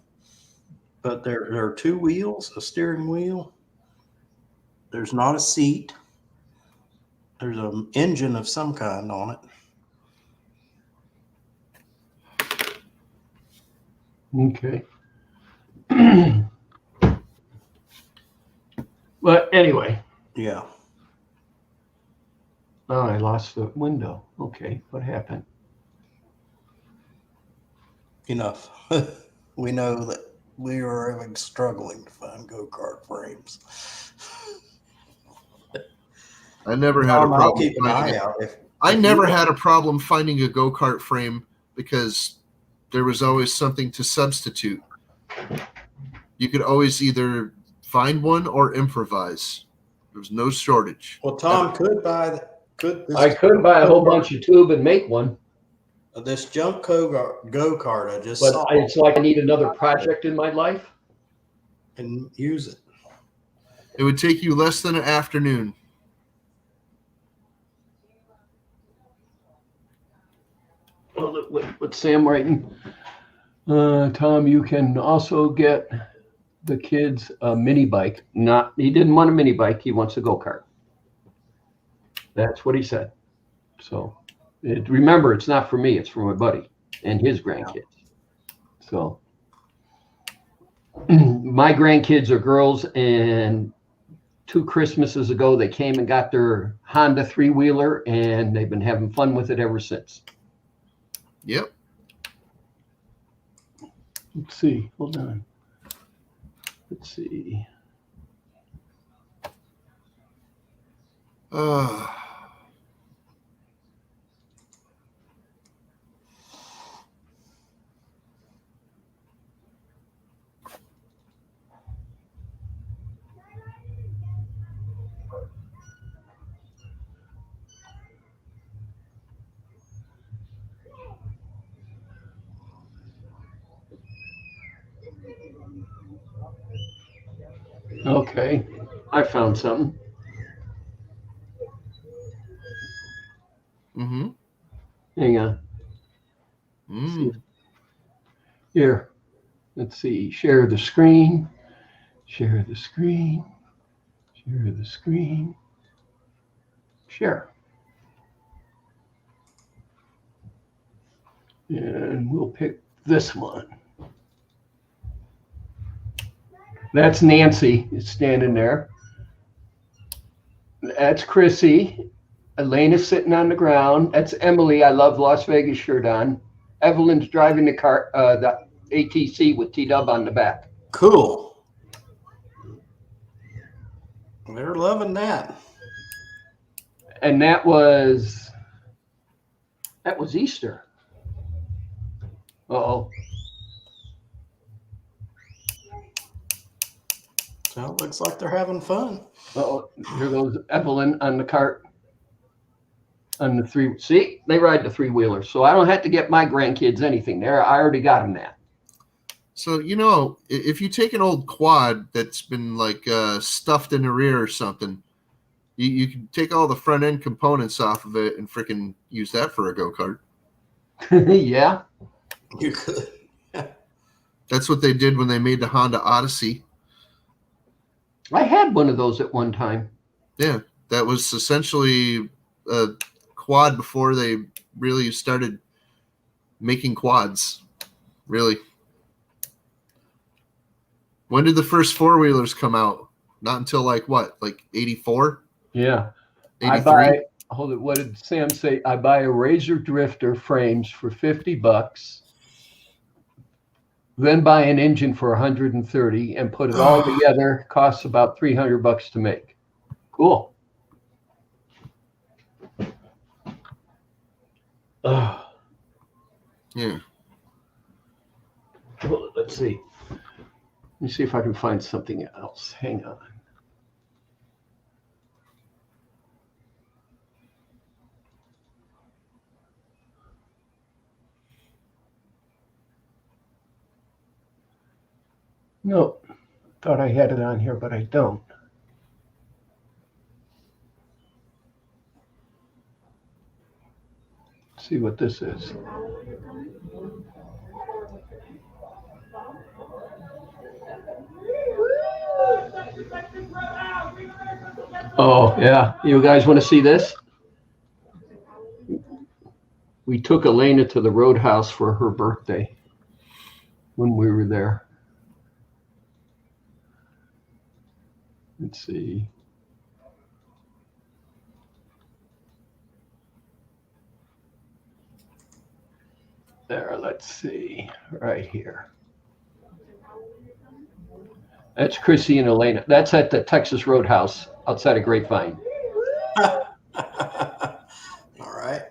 But there are 2 wheels, a steering wheel. There's not a seat. There's an engine of some kind on it. Okay. But anyway, Yeah. oh, I lost the window. Okay, what happened? Enough. We know that we are struggling to find go-kart frames. I never had a I'll problem keep an finding eye it. out. I if never you- had a problem finding a go-kart frame because there was always something to substitute. You could always either find one or improvise. There was no shortage. Well, Tom could buy I could buy a whole bunch of tube and make one, this junk go-kart I just but saw it's like I need another project in my life. and use it. It would take you less than an afternoon. Well, what's Sam writing? Tom, you can also get the kids a mini bike. He didn't want a mini bike. He wants a go-kart. That's what he said. So remember, it's not for me. It's for my buddy and his grandkids. So my grandkids are girls, and 2 Christmases ago, they came and got their Honda 3-wheeler, and they've been having fun with it ever since. Yep. Let's see. Hold on. Let's see. Okay, I found something. Mm-hmm. Hang on. See. Mm. Here, let's see. Share the screen. Share the screen. Share the screen. Share. And we'll pick this one. That's Nancy is standing there. That's Chrissy. Elena's sitting on the ground. That's Emily. I love Las Vegas shirt on. Evelyn's driving the car, the ATC with T-Dub on the back. Cool. They're loving that. And that was Easter. Uh-oh. So it looks like they're having fun. Uh-oh. Here goes Evelyn on the cart. On the three. See, they ride the three-wheeler. So I don't have to get my grandkids anything. There, I already got them that. So, if you take an old quad that's been like stuffed in the rear or something, you can take all the front end components off of it and freaking use that for a go-kart. Yeah. You could. That's what they did when they made the Honda Odyssey. I had one of those at one time. Yeah, that was essentially a quad before they really started making quads. Really. When did the first four-wheelers come out? Not until like 84? Yeah. 83? Hold it. What did Sam say? I buy a Razor Drifter frames for $50, then buy an engine for 130 and put it all together. Costs about $300 to make. Cool. Yeah. Well, let's see. Let me see if I can find something else. Hang on. No, thought I had it on here, but I don't. Let's see what this is. Oh, yeah. You guys want to see this? We took Elena to the Roadhouse for her birthday when we were there. Let's see. There, let's see. Right here. That's Chrissy and Elena. That's at the Texas Roadhouse outside of Grapevine. All right.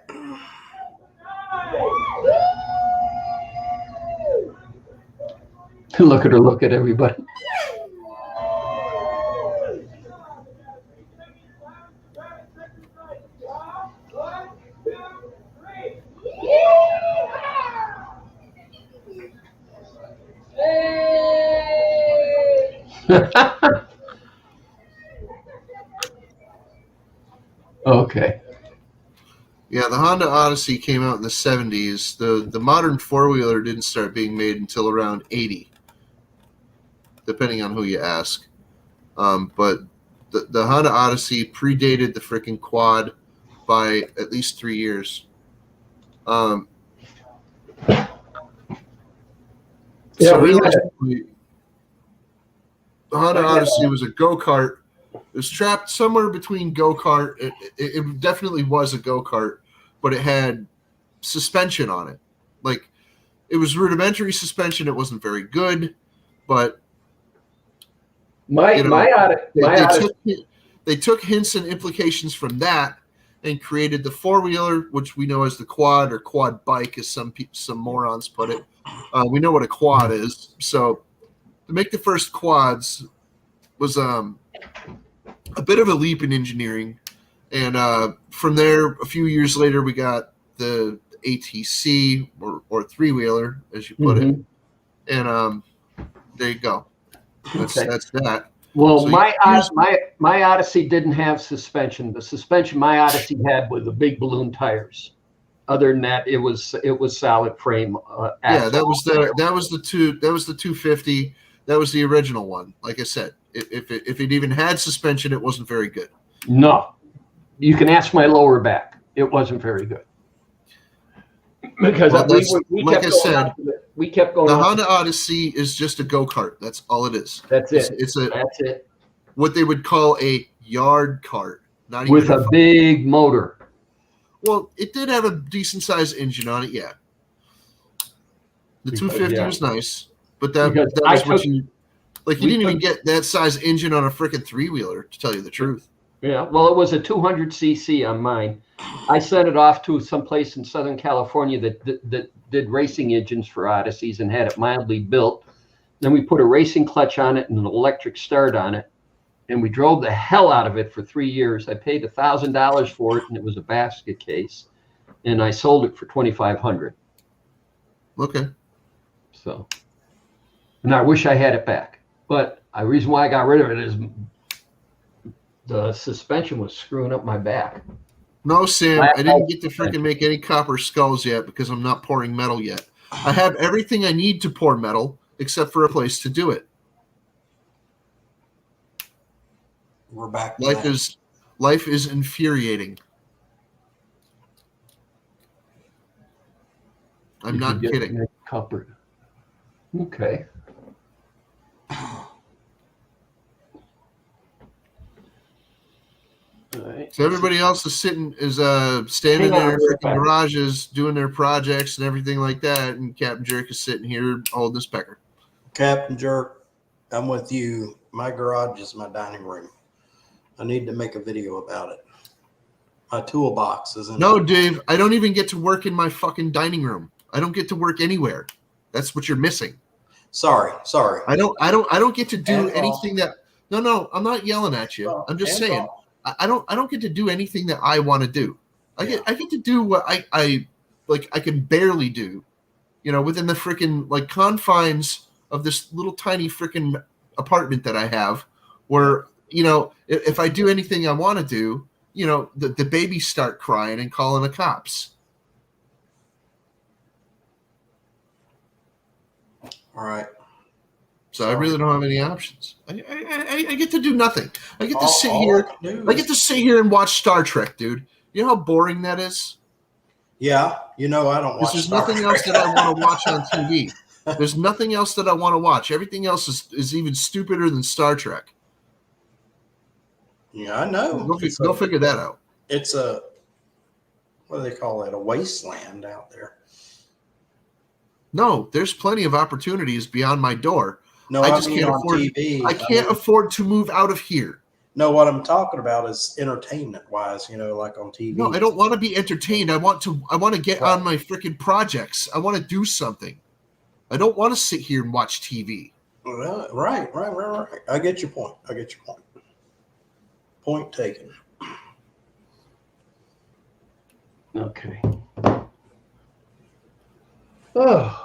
Look at her, look at everybody. Okay. Yeah, the Honda Odyssey came out in the 70s. The modern four-wheeler didn't start being made until around 80, depending on who you ask. But the Honda Odyssey predated the freaking quad by at least 3 years. Yeah, So we had realistically, the Honda Odyssey was a go-kart. It was trapped somewhere between go-kart. It definitely was a go-kart, but it had suspension on it. Like, it was rudimentary suspension. It wasn't very good, but they took hints and implications from that and created the four-wheeler, which we know as the quad or quad bike, as some morons put it. We know what a quad is. So to make the first quads was a bit of a leap in engineering. And from there, a few years later, we got the ATC or three-wheeler, as you put it. And there you go. That's that. Well, So my Odyssey didn't have suspension. The suspension my Odyssey had were the big balloon tires. Other than that, it was solid frame. Yeah, axle. that was the 250. That was the original one. Like I said, if it even had suspension, it wasn't very good. No, you can ask my lower back. It wasn't very good because Well, we kept going. The on. Honda Odyssey is just a go-kart. That's all it is. That's it. That's it. What they would call a yard cart, not With even a big motor. Well, it did have a decent sized engine on it, yeah. The 250 was nice, but that was what you like. You didn't even get that size engine on a freaking 3-wheeler, to tell you the truth. Yeah, well, it was a 200cc on mine. I sent it off to some place in Southern California that did racing engines for Odysseys and had it mildly built. Then we put a racing clutch on it and an electric start on it, and we drove the hell out of it for 3 years. I paid $1,000 for it, and it was a basket case, and I sold it for $2,500. Okay. So, and I wish I had it back, but the reason why I got rid of it is the suspension was screwing up my back. No, Sam, I didn't get to freaking make any copper skulls yet because I'm not pouring metal yet. I have everything I need to pour metal except for a place to do it. We're back. Life is infuriating. I'm not kidding. Copper. Okay. Right. So everybody else is standing in their freaking garages doing their projects and everything like that, and Captain Jerk is sitting here holding his pecker. Captain Jerk, I'm with you. My garage is my dining room. I need to make a video about it. My toolbox is in. No, Dave, I don't even get to work in my fucking dining room. I don't get to work anywhere. That's what you're missing. Sorry. I don't get to do anything that. No, I'm not yelling at you. I'm just saying. I don't get to do anything that I want to do. I get to do what I can barely do, within the freaking like confines of this little tiny freaking apartment that I have, where if I do anything I want to do, the babies start crying and calling the cops. All right. So I really don't have any options. I get to do nothing. I get to sit here. I get to sit here and watch Star Trek, dude. You know how boring that is? Yeah. I don't watch. There's nothing else that I want to watch on TV. There's nothing else that I want to watch. Everything else is even stupider than Star Trek. Yeah, I know. Go figure that out. It's what do they call it? A wasteland out there. No, there's plenty of opportunities beyond my door. No, I just can't afford. TV. I can't afford to move out of here. No, what I'm talking about is entertainment-wise. Like on TV. No, I don't want to be entertained. I want to get on my freaking projects. I want to do something. I don't want to sit here and watch TV. Right. I get your point. Point taken. Okay. Oh.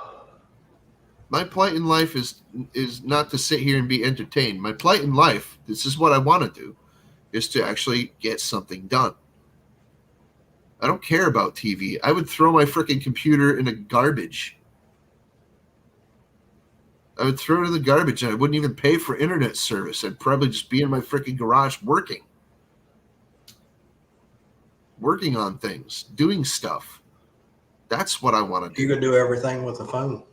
My plight in life is not to sit here and be entertained. My plight in life, this is what I want to do, is to actually get something done. I don't care about TV. I would throw my freaking computer in the garbage. I would throw it in the garbage and I wouldn't even pay for internet service. I'd probably just be in my freaking garage working on things, doing stuff. That's what I want to do. You could do everything with a phone.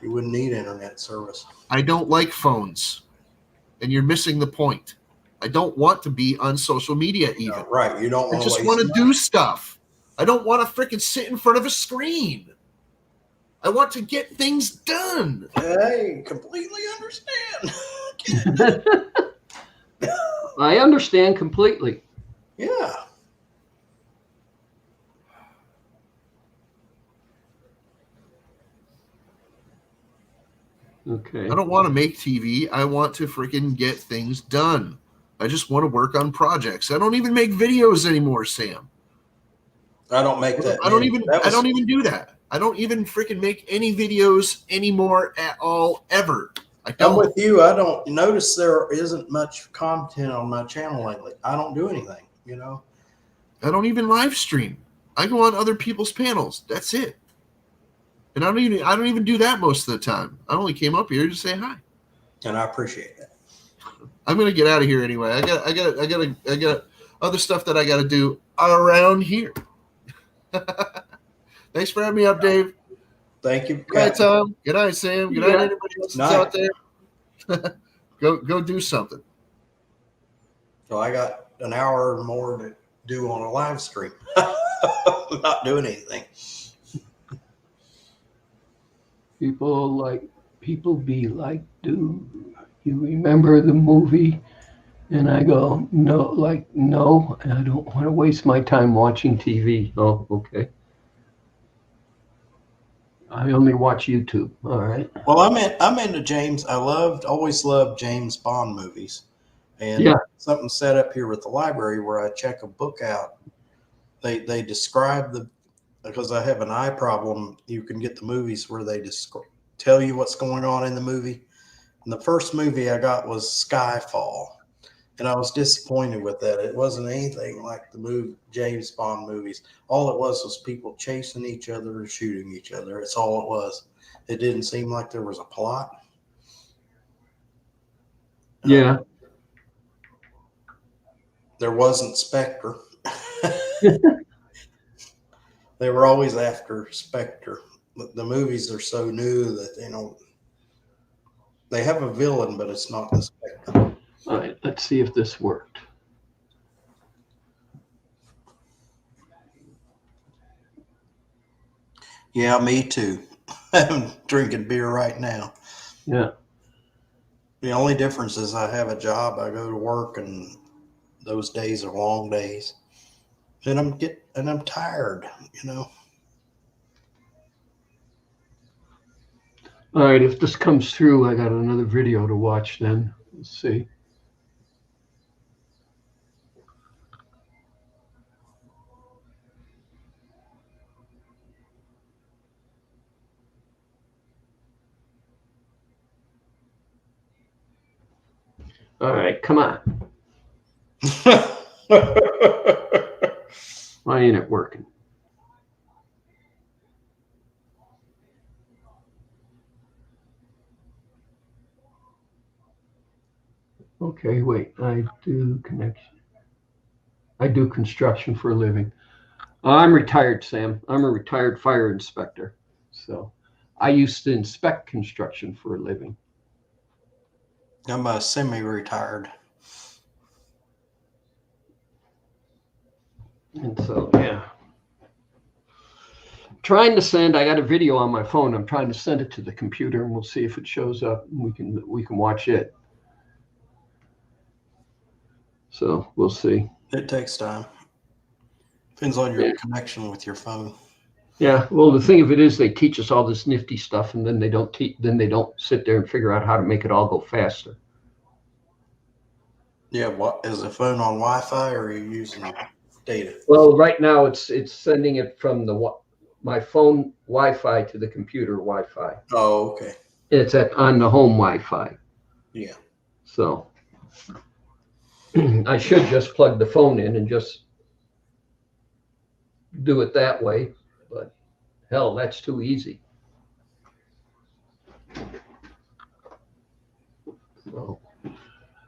You wouldn't need internet service. I don't like phones, and you're missing the point. I don't want to be on social media even. No, right. You don't. I just want to do stuff. I don't want to freaking sit in front of a screen. I want to get things done. I completely understand. I understand completely. Yeah. Okay. I don't want to make TV. I want to freaking get things done. I just want to work on projects. I don't even make videos anymore, Sam. I don't make that. I don't even do that. I don't even freaking make any videos anymore at all, ever. I I'm don't. with you. I don't notice there isn't much content on my channel lately. I don't do anything, you know. I don't even live stream. I go on other people's panels. That's it. And I don't even do that most of the time. I only came up here to say hi. And I appreciate that. I'm gonna get out of here anyway. I got other stuff that I got to do around here. Thanks for having me up, Dave. Thank you. Good night, Tom. Good night, Sam. Good night, Yeah. anybody else that's out there. Go do something. So I got an hour or more to do on a live stream. I'm not doing anything. People be like, dude, you remember the movie? And I go, no, no, I don't want to waste my time watching TV. Oh, okay. I only watch YouTube. All right. Well, I'm into James. Always loved James Bond movies. And Yeah. something set up here with the library where I check a book out. They describe because I have an eye problem, you can get the movies where they tell you what's going on in the movie. And the first movie I got was Skyfall. And I was disappointed with that. It wasn't anything like the James Bond movies. All it was people chasing each other and shooting each other. That's all it was. It didn't seem like there was a plot. Yeah. There wasn't Spectre. They were always after Spectre. The movies are so new that, they have a villain, but it's not the Spectre. All right. Let's see if this worked. Yeah, me too. I'm drinking beer right now. Yeah. The only difference is I have a job. I go to work, and those days are long days. And I'm tired, All right. If this comes through, I got another video to watch then. Let's see. All right. Come on. Why ain't it working? Okay, wait. I do construction for a living. I'm retired, Sam. I'm a retired fire inspector. So I used to inspect construction for a living. I'm a semi-retired. And so, yeah. I got a video on my phone. I'm trying to send it to the computer, and we'll see if it shows up. And we can watch it. So we'll see. It takes time. Depends on your connection with your phone. Yeah. Well, the thing of it is, they teach us all this nifty stuff, and then they don't sit there and figure out how to make it all go faster. Yeah. What is the phone on Wi-Fi, or are you using data? Well, right now it's sending it from my phone Wi-Fi to the computer Wi-Fi. Oh, okay. It's on the home Wi-Fi. Yeah. So I should just plug the phone in and just do it that way, but hell, that's too easy. So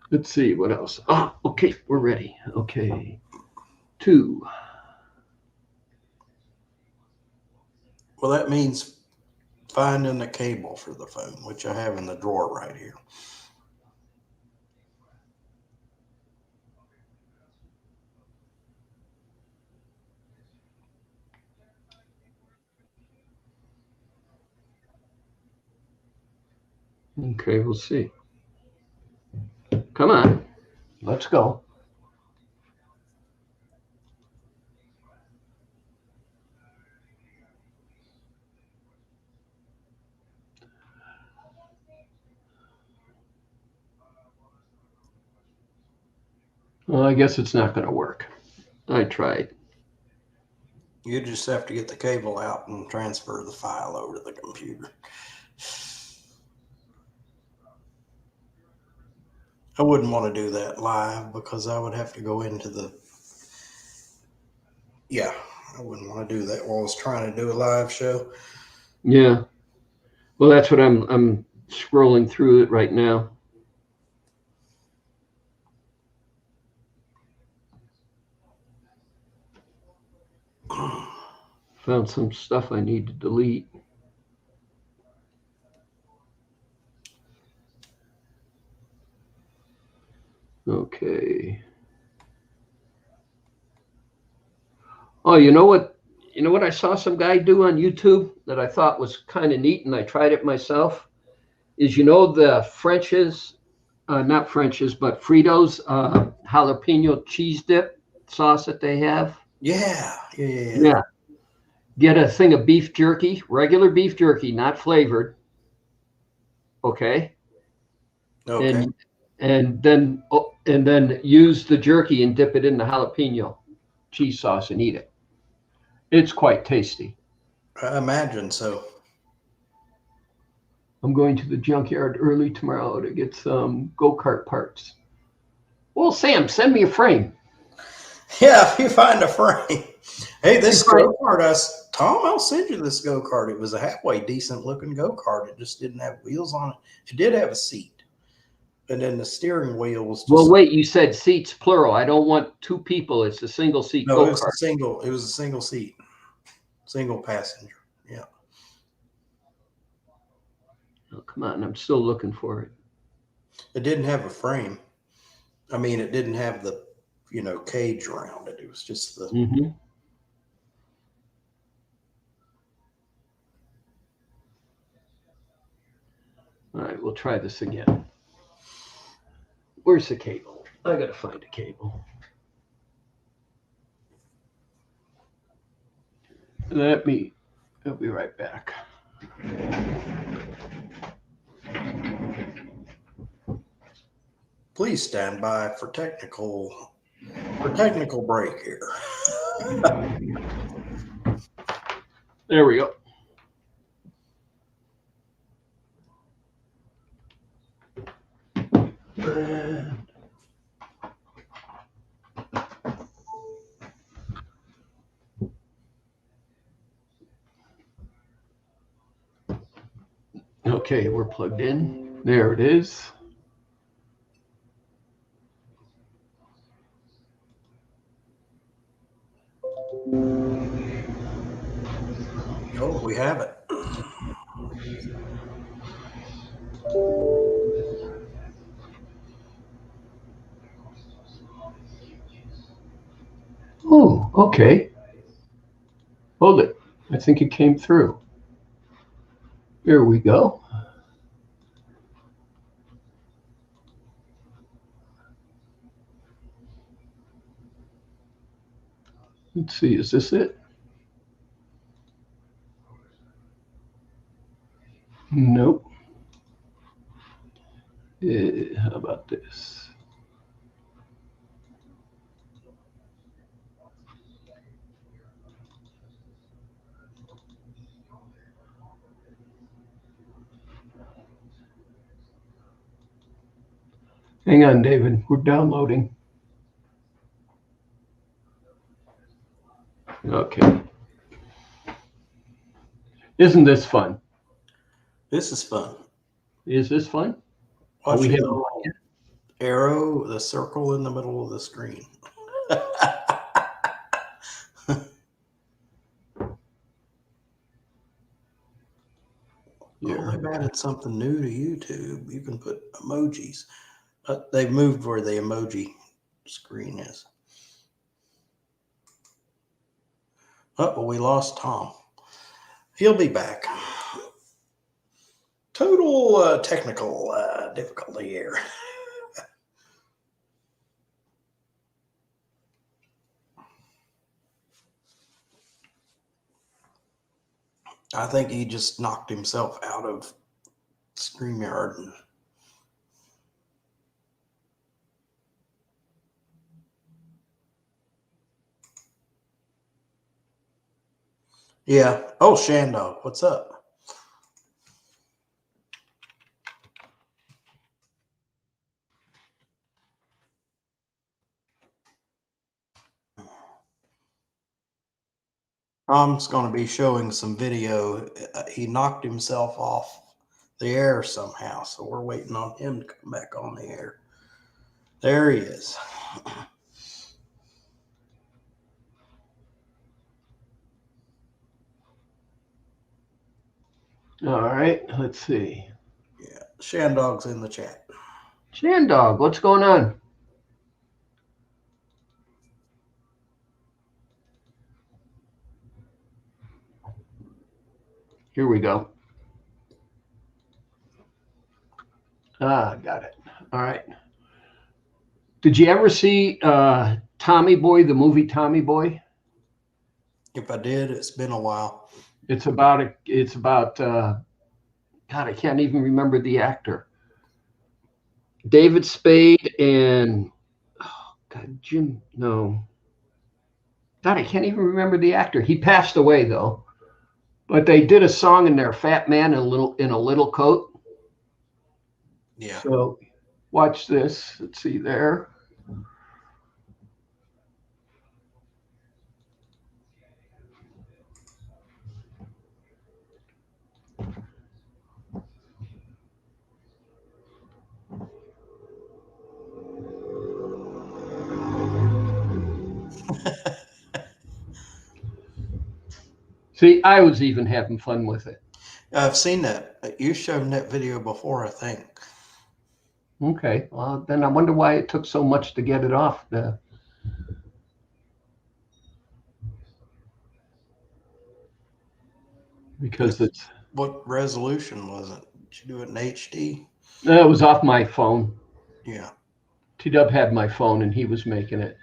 let's see what else. Okay, we're ready. Okay, 2. Well, that means finding the cable for the phone, which I have in the drawer right here. Okay, we'll see. Come on, let's go. Well, I guess it's not going to work. I tried. You just have to get the cable out and transfer the file over to the computer. I wouldn't want to do that live because I would have to go into the. Yeah, I wouldn't want to do that while I was trying to do a live show. Yeah. Well, that's what I'm scrolling through it right now. Found some stuff I need to delete. Okay. Oh, you know what? You know what I saw some guy do on YouTube that I thought was kind of neat, and I tried it myself. Is the French's, not French's, but Fritos jalapeno cheese dip sauce that they have. Yeah. Yeah. Get a thing of beef jerky, regular beef jerky, not flavored. Okay. Okay. And then use the jerky and dip it in the jalapeno cheese sauce and eat it. It's quite tasty. I imagine so. I'm going to the junkyard early tomorrow to get some go-kart parts. Well, Sam, send me a frame. Yeah, if you find a frame. Hey, this go-kart, Tom, I'll send you this go-kart. It was a halfway decent looking go-kart. It just didn't have wheels on it. It did have a seat. And then the steering wheel was just. Well, wait, you said seats plural. I don't want two people. It's a single seat No, go-kart. it was a single seat. Single passenger. Yeah. Oh, come on, I'm still looking for it. It didn't have a frame. I mean, it didn't have the, cage around it. It was just the. Mm-hmm. All right, we'll try this again. Where's the cable? I gotta find a cable. I'll be right back. Please stand by for technical break here. There we go. Okay, we're plugged in. There it is. Oh, we have it. Oh, okay. Hold it. I think it came through. Here we go. Let's see, is this it? Nope. How about this? Hang on, David. We're downloading. Okay. Isn't this fun? This is fun. Is this fun? Watch the little arrow, the circle in the middle of the screen. Well, they've added something new to YouTube. You can put emojis. But they've moved where the emoji screen is. Oh, well, we lost Tom. He'll be back. Total technical difficulty here. I think he just knocked himself out of StreamYard. Yeah. Oh, Shandog, what's up? Tom's going to be showing some video. He knocked himself off the air somehow, so we're waiting on him to come back on the air. There he is. All right, let's see. Yeah, Shandog's in the chat. Shandog, what's going on? Here we go. Got it. All right. Did you ever see Tommy Boy, the movie Tommy Boy? If I did, it's been a while. It's about God, I can't even remember the actor. David Spade and God, I can't even remember the actor. He passed away though. But they did a song in there, Fat Man in a little coat. Yeah. So watch this. Let's see there. See, I was even having fun with it. I've seen that. You showed that video before, I think. Okay, well, then I wonder why it took so much to get it off. Because it's... What resolution was it? Did you do it in HD? It was off my phone. Yeah. T-Dub had my phone and he was making it.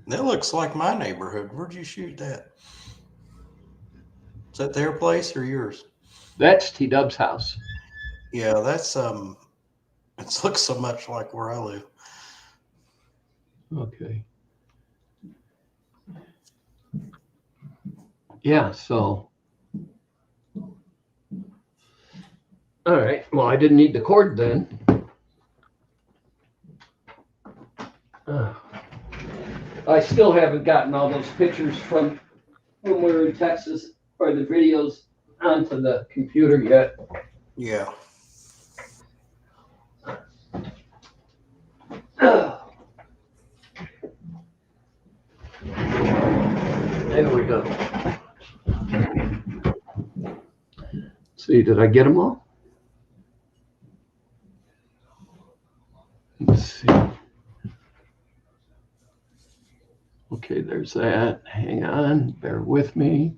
That looks like my neighborhood. Where'd you shoot that? Is that their place or yours? That's T-Dub's house. Yeah, that's it looks so much like where I live. Okay. Yeah, so. All right. Well, I didn't need the cord then. I still haven't gotten all those pictures from when we were in Texas or the videos onto the computer yet. Yeah. There we go. See, did I get them all? Let's see. Okay, there's that. Hang on, bear with me.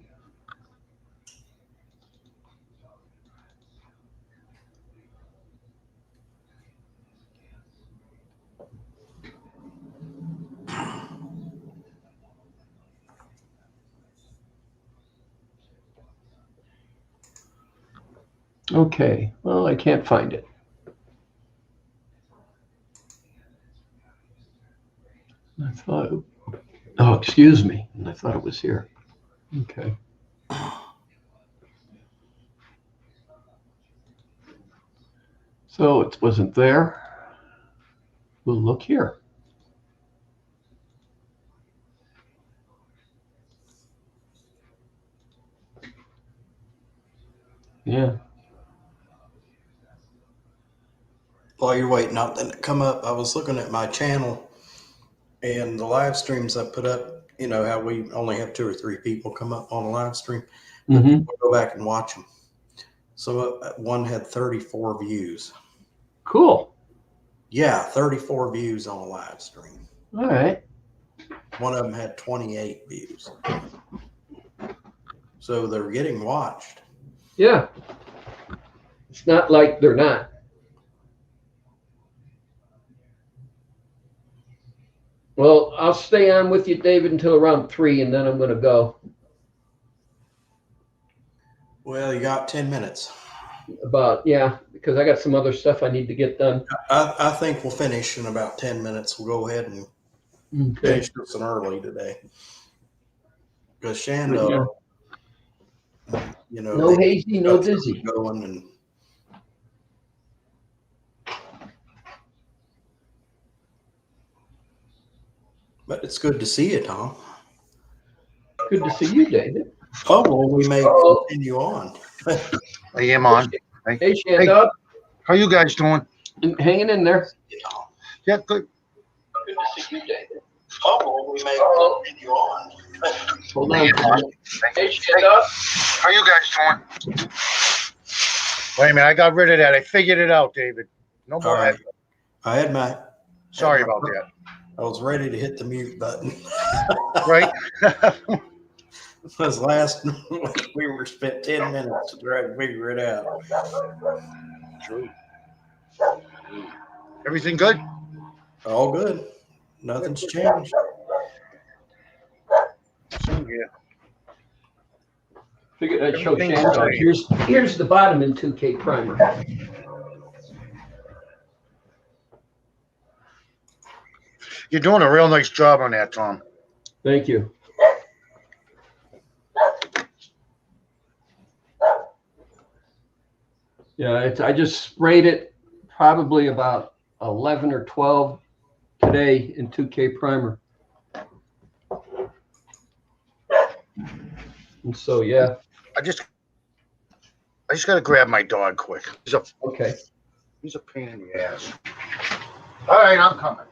Okay, well, I can't find it. I thought, oh, excuse me. I thought it was here. Okay. So it wasn't there. We'll look here. Yeah. While you're waiting on that to come up, I was looking at my channel and the live streams I put up. You know how we only have 2 or 3 people come up on a live stream. Mm-hmm. We'll go back and watch them. So one had 34 views. Cool. Yeah, 34 views on a live stream. All right. One of them had 28 views. So they're getting watched. Yeah. It's not like they're not. Well, I'll stay on with you, David, until around 3, and then I'm going to go. Well, you got 10 minutes. Yeah, because I got some other stuff I need to get done. I think we'll finish in about 10 minutes. We'll go ahead and finish this one early today. Because Shando, you know, no hazy, no dizzy. Going and But it's good to see you, Tom. Good to see you, David. Oh, well, we may continue on. I am on. Hey, Shandog. How you guys doing? Hanging in there. Yeah, good. Good to see you, David. Oh, well, we may continue on. Hold on. Hey, Shandog. How you guys doing? Wait a minute, I got rid of that. I figured it out, David. No All more. right. I had my. Sorry about that. I was ready to hit the mute button. Right? Because last we were spent 10 minutes to try to figure it out. True. Everything good? All good. Nothing's changed. Same here. Figured I'd show Everything's Shandog. great. Here's the bottom in 2K primer. You're doing a real nice job on that, Tom. Thank you. Yeah, I just sprayed it probably about 11 or 12 today in 2K primer. And so, yeah, I just gotta grab my dog quick. okay. He's a pain in the ass. All right, I'm coming.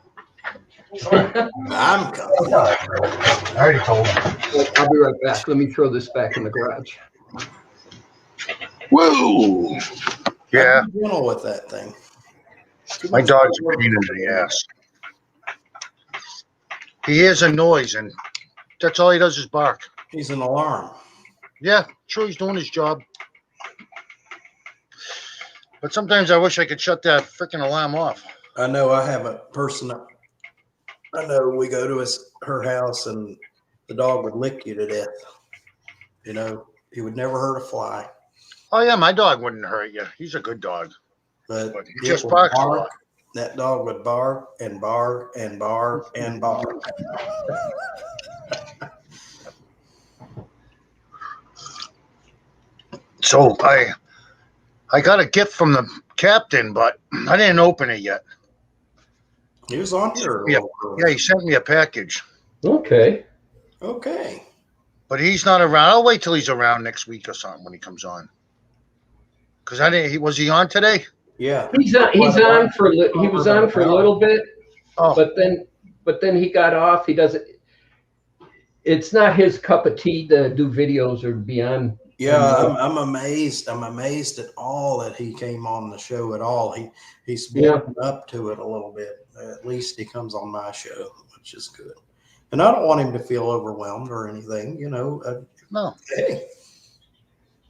I'm coming. I already told him. I'll be right back. Let me throw this back in the garage. Whoa! Yeah, I'm gentle with that thing. my dog's a pain in the ass. He hears a noise, and that's all he does is bark. He's an alarm. Yeah, sure, he's doing his job. But sometimes I wish I could shut that freaking alarm off. I know I have a person. I know we go to her house and the dog would lick you to death. You know, he would never hurt a fly. Oh yeah, my dog wouldn't hurt you. He's a good dog. But But he it just would barks a bark. lot. That dog would bark and bark and bark and bark. So I got a gift from the captain, but I didn't open it yet. He was on here. a Yeah. little early. Yeah, he sent me a package, Okay. Okay. but he's not around. I'll wait till he's around next week or something when he comes on. Cause I didn't. Was he on today? Yeah. He was on for a little bit, Oh, but then he got off. He doesn't. It's not his cup of tea to do videos or be on. Yeah, I'm amazed. I'm amazed at all that he came on the show at all. He's building up to it a little bit. At least he comes on my show, which is good. And I don't want him to feel overwhelmed or anything. You know, no. hey,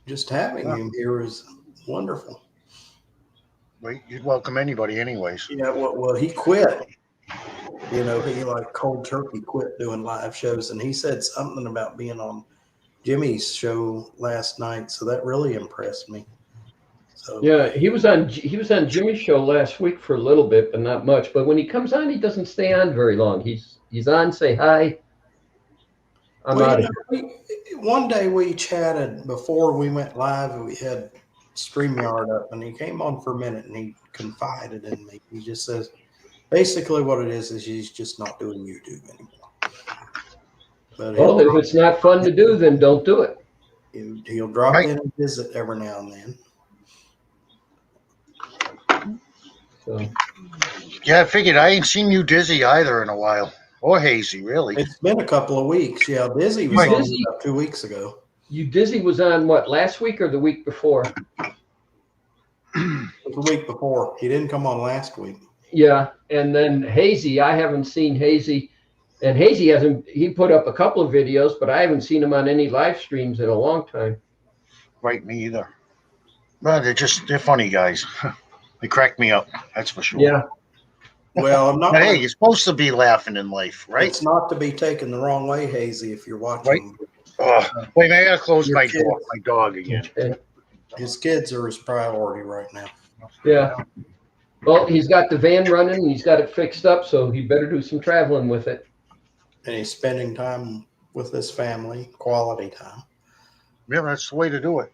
just having him here is wonderful. Wait, you'd welcome anybody, anyways. Yeah, well, he quit. You know, he like cold turkey quit doing live shows, and he said something about being on Jimmy's show last night, so that really impressed me. So Yeah, he was on Jimmy's show last week for a little bit, but not much. But when he comes on, he doesn't stay on very long. He's on, say hi. I'm well, out you of know, one day we chatted before we went live, and we had StreamYard up, and he came on for a minute, and he confided in me. He just says, basically what it is he's just not doing YouTube anymore. But Well, if it's not fun to do, then don't do it. he'll drop Right. in and visit every now and then. So, Yeah, I figured I ain't seen you Dizzy either in a while, or Hazy, really. It's been a couple of weeks. Yeah, Dizzy was Right. on Dizzy. about 2 weeks ago. Dizzy was on what, last week or the week before? It was the week before. He didn't come on last week. Yeah, and then Hazy, I haven't seen Hazy, and Hazy he put up a couple of videos, but I haven't seen him on any live streams in a long time. Right, me either. Well, they're funny guys. They crack me up, that's for sure. Yeah, Well, I'm not. But hey, you're supposed to be laughing in life, right? It's not to be taken the wrong way, Hazy, if you're watching. Oh, wait, I gotta close Your my kid. door, my dog again. His kids are his priority right now. yeah. Well, he's got the van running, and he's got it fixed up, so he better do some traveling with it. And he's spending time with his family, quality time. Yeah, that's the way to do it.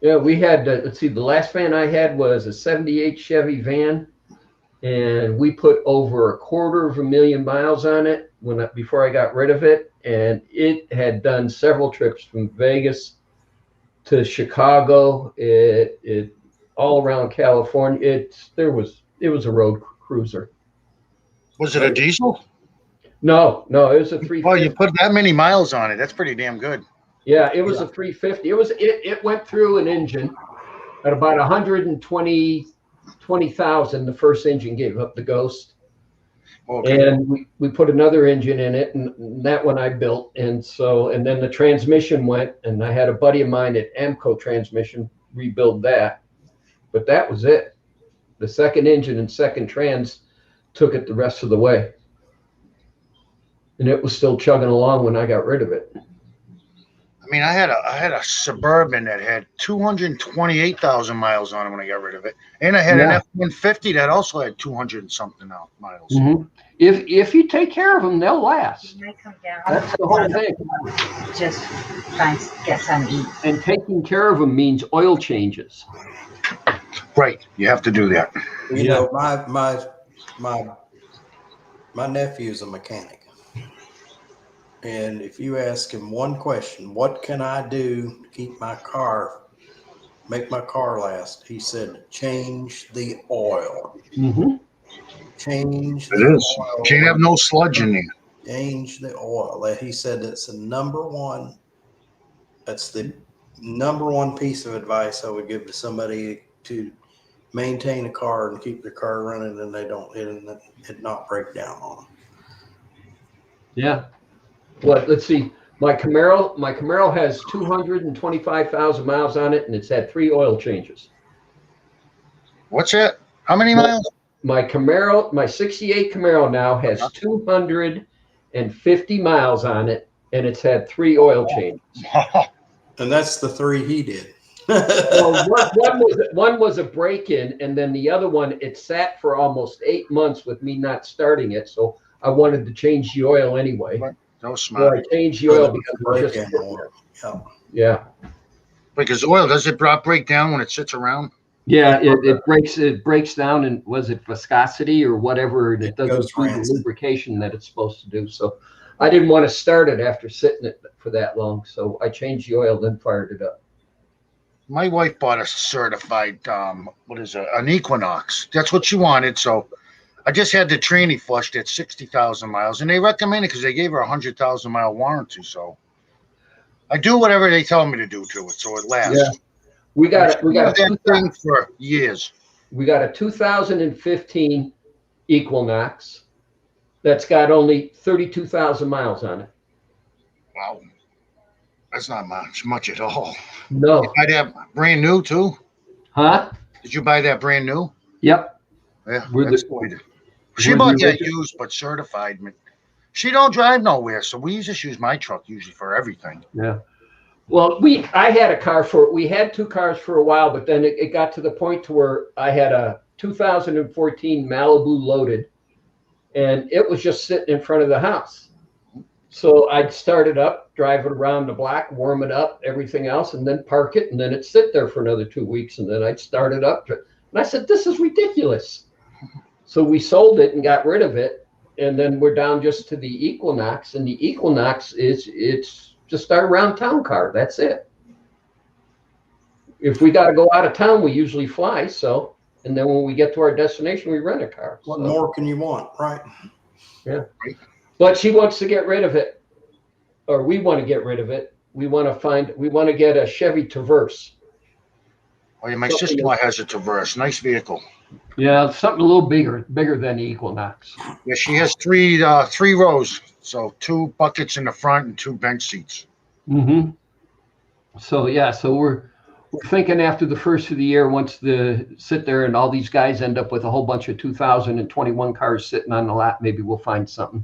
Yeah, we had, let's see, the last van I had was a 78 Chevy van, and we put over 250,000 miles on it before I got rid of it, and it had done several trips from Vegas to Chicago, it all around California. It was a road cruiser. Was it a diesel? No, it was a Well, 350. you put that many miles on it. That's pretty damn good. Yeah, it was a 350. It went through an engine at about 120,000. The first engine gave up the ghost. Okay. And we put another engine in it, and that one I built. And then the transmission went, and I had a buddy of mine at Amco Transmission rebuild that. But that was it. The second engine and second trans took it the rest of the way. And it was still chugging along when I got rid of it. I mean, I had a Suburban that had 228,000 miles on it when I got rid of it, and I had an F-150 that also had 200 and something miles. Mm-hmm. If you take care of them, they'll last. When I come down, That's the whole thing. just try and get some eat. And taking care of them means oil changes. Right, you have to do that. You know, my nephew's a mechanic. And if you ask him one question, what can I do to keep my car, make my car last? He said, change the oil. Mm-hmm. Change It the is. oil. Can't have no sludge in there. Change the oil. He said that's the number one piece of advice I would give to somebody to maintain a car and keep the car running and it not break down on them. Yeah. Let's see. My Camaro has 225,000 miles on it, and it's had 3 oil changes. What's that? How many miles? My 68 Camaro now has 250 miles on it, and it's had 3 oil changes. And that's the 3 he did. Well, one was a break-in, and then the other one, it sat for almost 8 months with me not starting it, so I wanted to change the oil anyway. No So smart. I changed the oil because it was just Break-in oil. yeah. Because oil, does it break down when it sits around? Yeah, it breaks down, and was it viscosity or whatever, and it doesn't goes do the rancid. lubrication that it's supposed to do. So I didn't want to start it after sitting it for that long, so I changed the oil, then fired it up. My wife bought a certified, an Equinox. That's what she wanted. So I just had the tranny flushed at 60,000 miles, and they recommend it because they gave her a 100,000 mile warranty. So I do whatever they tell me to do to it, so it lasts. Yeah. We got that thing for years. We got a 2015 Equinox that's got only 32,000 miles on it. Wow, that's not much at all. No. You buy that brand new too? Huh? Did you buy that brand new? Yep. Yeah, We're that's the- good. She we're bought the that original- used but certified. She don't drive nowhere, so we just use my truck usually for everything. Yeah. Well, we had 2 cars for a while, but then it got to the point to where I had a 2014 Malibu loaded, and it was just sitting in front of the house. So I'd start it up, drive it around the block, warm it up, everything else, and then park it, and then it'd sit there for another 2 weeks, and then I'd start it up. And I said, this is ridiculous. So we sold it and got rid of it, and then we're down just to the Equinox, and the Equinox it's just our round town car. That's it. If we got to go out of town, we usually fly. So, and then when we get to our destination, we rent a car. What So, more can you want, right? but she wants to get rid of it, or we want to get rid of it. We want to get a Chevy Traverse. Oh, yeah, my sister-in-law has a Traverse. Nice vehicle. Yeah, something a little bigger than the Equinox. Yeah, she has three rows. So 2 buckets in the front and 2 bench seats. Mm-hmm. So yeah, so we're thinking after the first of the year, once sit there and all these guys end up with a whole bunch of 2021 cars sitting on the lot, maybe we'll find something.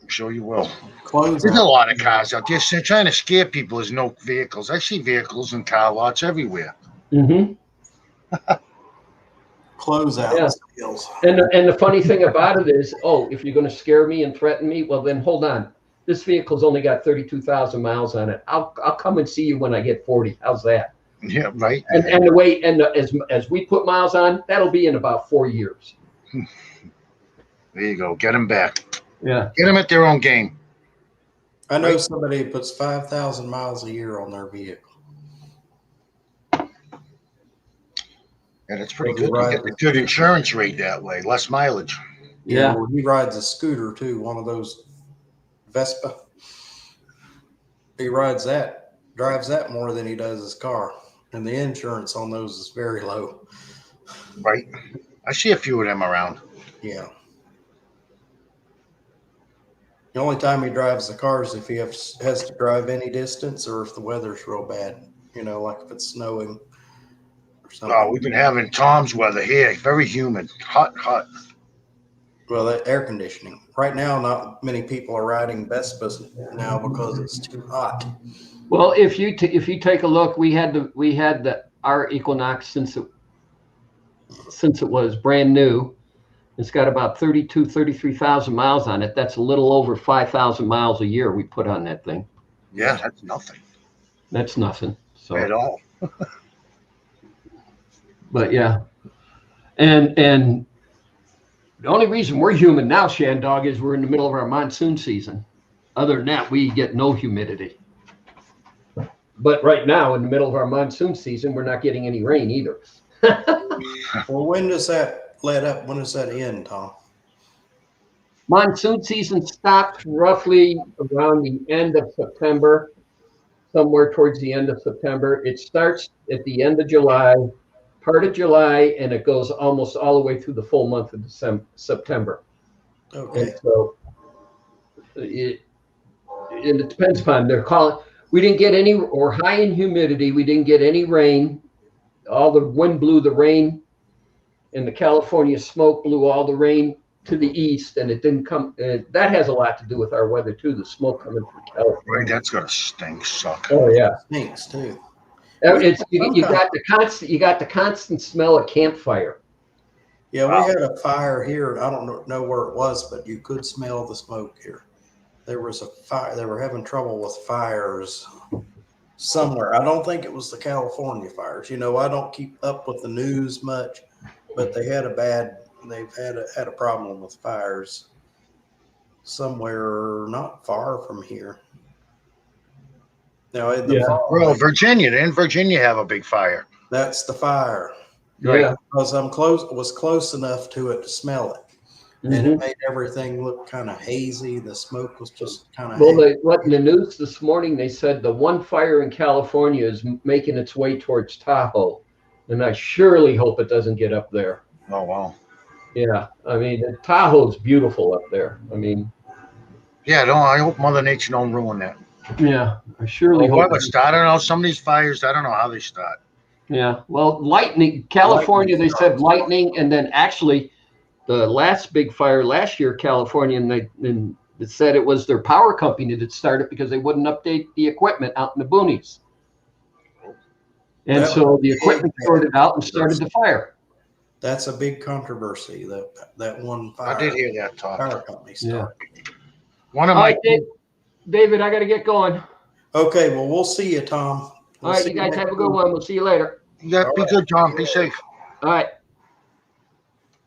I'm sure you will. Close There's a out. lot of cars out there. So they're trying to scare people. There's no vehicles. I see vehicles and car lots everywhere. Mm-hmm. Close out Yeah. skills. And the funny thing about it is, if you're going to scare me and threaten me, well then hold on. This vehicle's only got 32,000 miles on it. I'll come and see you when I get 40. How's that? Yeah, right. And the way as we put miles on, that'll be in about 4 years. There you go. Get them back. Yeah. Get them at their own game. I know Right. somebody who puts 5,000 miles a year on their vehicle. Yeah, that's pretty Well, good. right. You get the good insurance rate that way, less mileage. Yeah. Well, he rides a scooter too, one of those Vespa. He rides that, drives that more than he does his car. And the insurance on those is very low. Right. I see a few of them around. Yeah. The only time he drives the car is if he has to drive any distance or if the weather's real bad, like if it's snowing or something. Oh, we've been having Tom's weather here. Very humid. Hot, hot. Well, that air conditioning. Right now, not many people are riding Vespas now because it's too hot. Well, if you take a look, we had our Equinox since it was brand new. It's got about 33,000 miles on it. That's a little over 5,000 miles a year we put on that thing. Yeah, that's nothing That's nothing. So, at all. but yeah, and the only reason we're humid now, Shandog, is we're in the middle of our monsoon season. Other than that, we get no humidity. But right now, in the middle of our monsoon season, we're not getting any rain either. Well, when does that let up? When does that end, Tom? Monsoon season stopped roughly around the end of September, somewhere towards the end of September. It starts at the end of July, part of July, and it goes almost all the way through the full month of September. Okay. And so it depends upon they're calling. We didn't get any, or high in humidity. We didn't get any rain. All the wind blew the rain, and the California smoke blew all the rain to the east, and it didn't come. That has a lot to do with our weather too. The smoke coming from California. Right, that's gonna stink, suck. Oh yeah, Stinks too. it's you got the constant smell of campfire. Yeah, Wow. we had a fire here. I don't know where it was, but you could smell the smoke here. There was a fire. They were having trouble with fires somewhere. I don't think it was the California fires. I don't keep up with the news much, but they've had a problem with fires somewhere not far from here. Now, in the Yeah. fall, Well, Virginia, didn't Virginia have a big fire? that's the fire. Yeah. Because was close enough to it to smell it. And Mhm. it made everything look kind of hazy. The smoke was just kind of Well, hazy. in the news this morning, they said the one fire in California is making its way towards Tahoe, and I surely hope it doesn't get up there. Oh, wow. Yeah, I mean, Tahoe's beautiful up there. I mean, Yeah, I hope Mother Nature don't ruin that. yeah, I surely hope. Whoever started, I don't know, some of these fires, I don't know how they start. Yeah, well, lightning, California, they said lightning, and then actually, the last big fire last year, California, and they said it was their power company that started because they wouldn't update the equipment out in the boonies. And That so was the big equipment sorted out and started the fire. That's a big controversy. That one fire. I did hear that talk. Fire company Yeah. started. One of All my right, David, I got to get going. Okay, well, we'll see you, Tom. All right, you guys have a good one. We'll see you later. be good, Tom. Be safe. All right.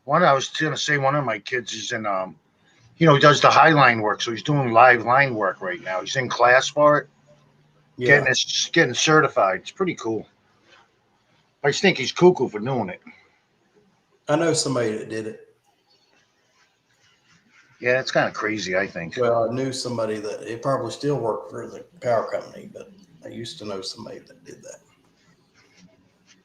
I was gonna say one of my kids is in he does the Highline work, so he's doing live line work right now. He's in class for it, Yeah. getting certified. It's pretty cool. I just think he's cuckoo for doing it. I know somebody that did it. Yeah, it's kind of crazy, I think. Well, I knew somebody that it probably still worked for the power company, but I used to know somebody that did that.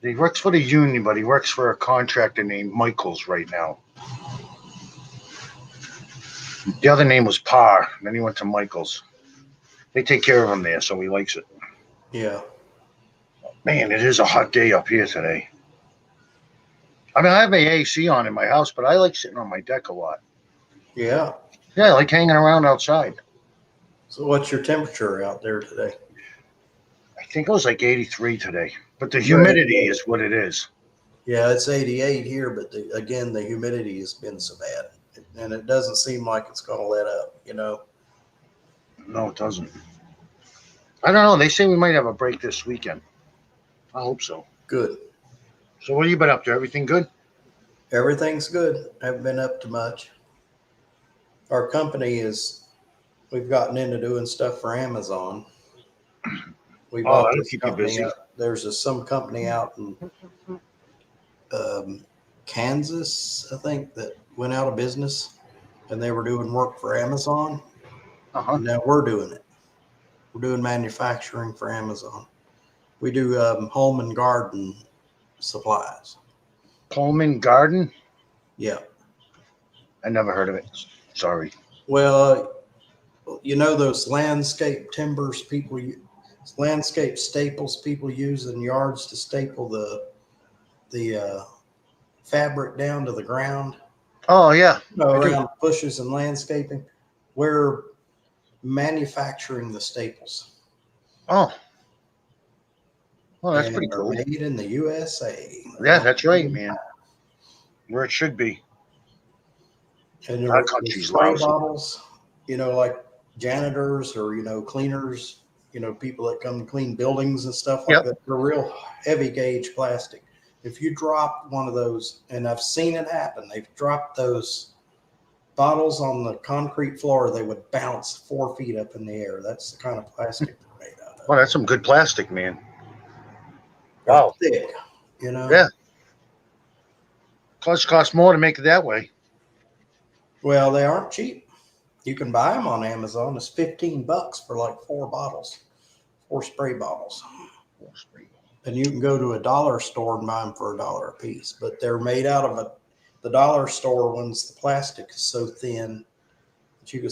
He works for the union, but he works for a contractor named Michaels right now. The other name was Parr. Then he went to Michaels. They take care of him there, so he likes it. Yeah. Man, it is a hot day up here today. I mean, I have my AC on in my house, but I like sitting on my deck a lot. Yeah. Yeah, I like hanging around outside. So what's your temperature out there today? I think it was like 83 today, but the humidity is what it is. Yeah, it's 88 here, but again, the humidity has been so bad, and it doesn't seem like it's going to let up, No, it doesn't. I don't know. They say we might have a break this weekend. I hope so. Good. So what have you been up to? Everything good? Everything's good. Haven't been up to much. Our company we've gotten into doing stuff for Amazon. We Oh, bought that'll this keep you company busy. out. There's some company out in Kansas, I think, that went out of business, and they were doing work for Amazon. Uh-huh. And now we're doing it. We're doing manufacturing for Amazon. We do home and garden supplies. Coleman Garden? Yeah. I never heard of it. Sorry. Well, you know those landscape staples people use in yards to staple the fabric down to the ground, Oh, yeah. I do. around bushes and landscaping. We're manufacturing the staples. Oh. Well, that's And pretty are cool. made in the USA. Yeah, that's right, man. Where it should be. And Our the country's spray lousy. bottles, like janitors or, cleaners, people that come clean buildings and stuff like Yep. that. They're real heavy gauge plastic. If you drop one of those, and I've seen it happen, they've dropped those bottles on the concrete floor, they would bounce 4 feet up in the air. That's the kind of plastic they're made out of. Well, that's some good plastic, man. They're Wow. thick, Yeah. Plus, costs more to make it that way. Well, they aren't cheap. You can buy them on Amazon. It's $15 for like 4 spray bottles. And you can go to a dollar store and buy them for $1 a piece. But they're made out of the dollar store ones. The plastic is so thin that you can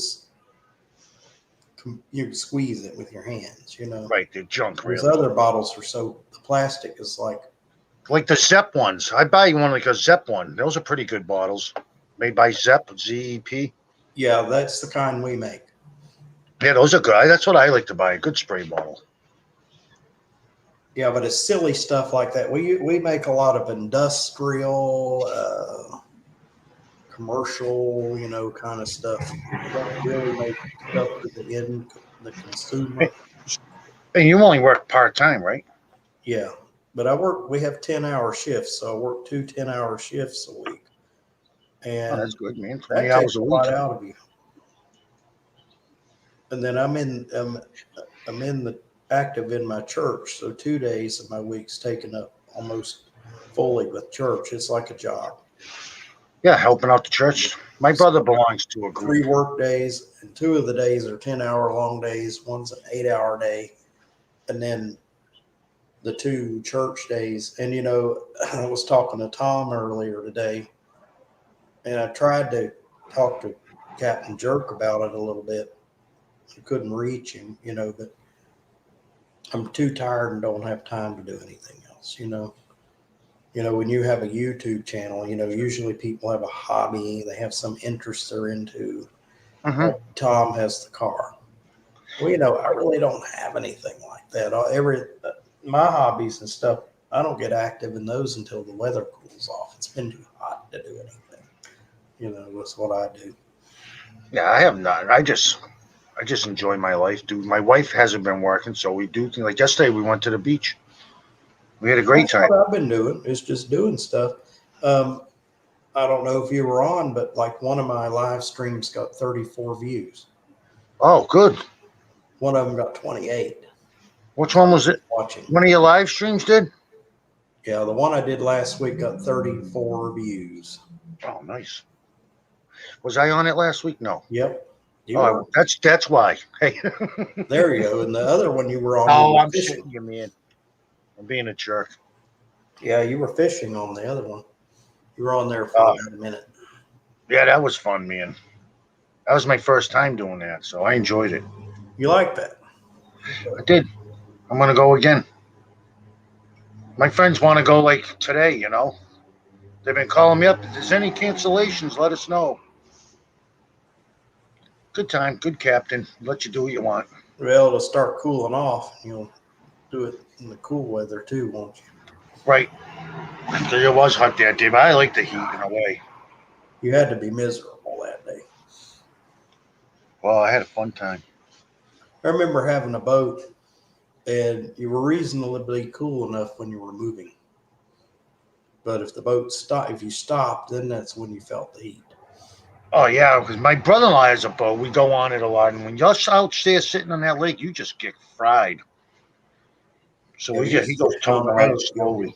squeeze it with your hands. Right, the junk, Those really. other bottles the plastic is like Like the Zepp ones. I buy one like a Zepp one. Those are pretty good bottles. Made by Zepp, ZEP. yeah, that's the kind we make. Yeah, those are good. That's what I like to buy, a good spray bottle. Yeah, but it's silly stuff like that. We make a lot of industrial, commercial, kind of stuff. We don't really make stuff for the consumer. And you only work part-time, right? Yeah, but we have 10-hour shifts, so I work 2 10-hour shifts a week. And Oh, that's good, man. that 20 hours takes a a week. lot out of you. And then I'm active in my church, so 2 days of my week's taken up almost fully with church. It's like a job. Yeah, helping out the church. My brother belongs to a 3 group. work days, and 2 of the days are 10-hour long days. One's an 8-hour day, and then the 2 church days. And I was talking to Tom earlier today, and I tried to talk to Captain Jerk about it a little bit. I couldn't reach him, but I'm too tired and don't have time to do anything else. When you have a YouTube channel, usually people have a hobby, they have some interest they're into. Mhm. Tom has the car. Well, I really don't have anything like that. My hobbies and stuff, I don't get active in those until the weather cools off. It's been too hot to do anything. That's what I do. Yeah, I have not. I just enjoy my life, dude. My wife hasn't been working, so we do things like yesterday we went to the beach. We had a great That's time. what I've been doing. It's just doing stuff. I don't know if you were on, but like one of my live streams got 34 views. Oh, good. One of them got 28. Which one was it? Watching. One of your live streams did? Yeah, the one I did last week got 34 views. Oh, nice. Was I on it last week? No. Yep. You Oh, were. that's why. Hey. There you go. And the other one you were on. Oh, you were I'm fishing. shitting you, man. I'm being a jerk. Yeah, you were fishing on the other one. You were on there for Oh. about a minute. Yeah, that was fun, man. That was my first time doing that, so I enjoyed it. You like that? I did. I'm gonna go again. My friends want to go like today, They've been calling me up. If there's any cancellations, let us know. Good time, good captain. Let you do what you want. Well, it'll start cooling off. You'll do it in the cool weather too, won't you? Right. It was hot that day, but I like the heat in a way. You had to be miserable that day. Well, I had a fun time. I remember having a boat and you were reasonably cool enough when you were moving. But if the boat stopped, if you stopped, then that's when you felt the heat. Oh yeah, because my brother-in-law has a boat. We go on it a lot, and when you're out there sitting on that lake, you just get fried. So Yeah, he goes towing around it slowly.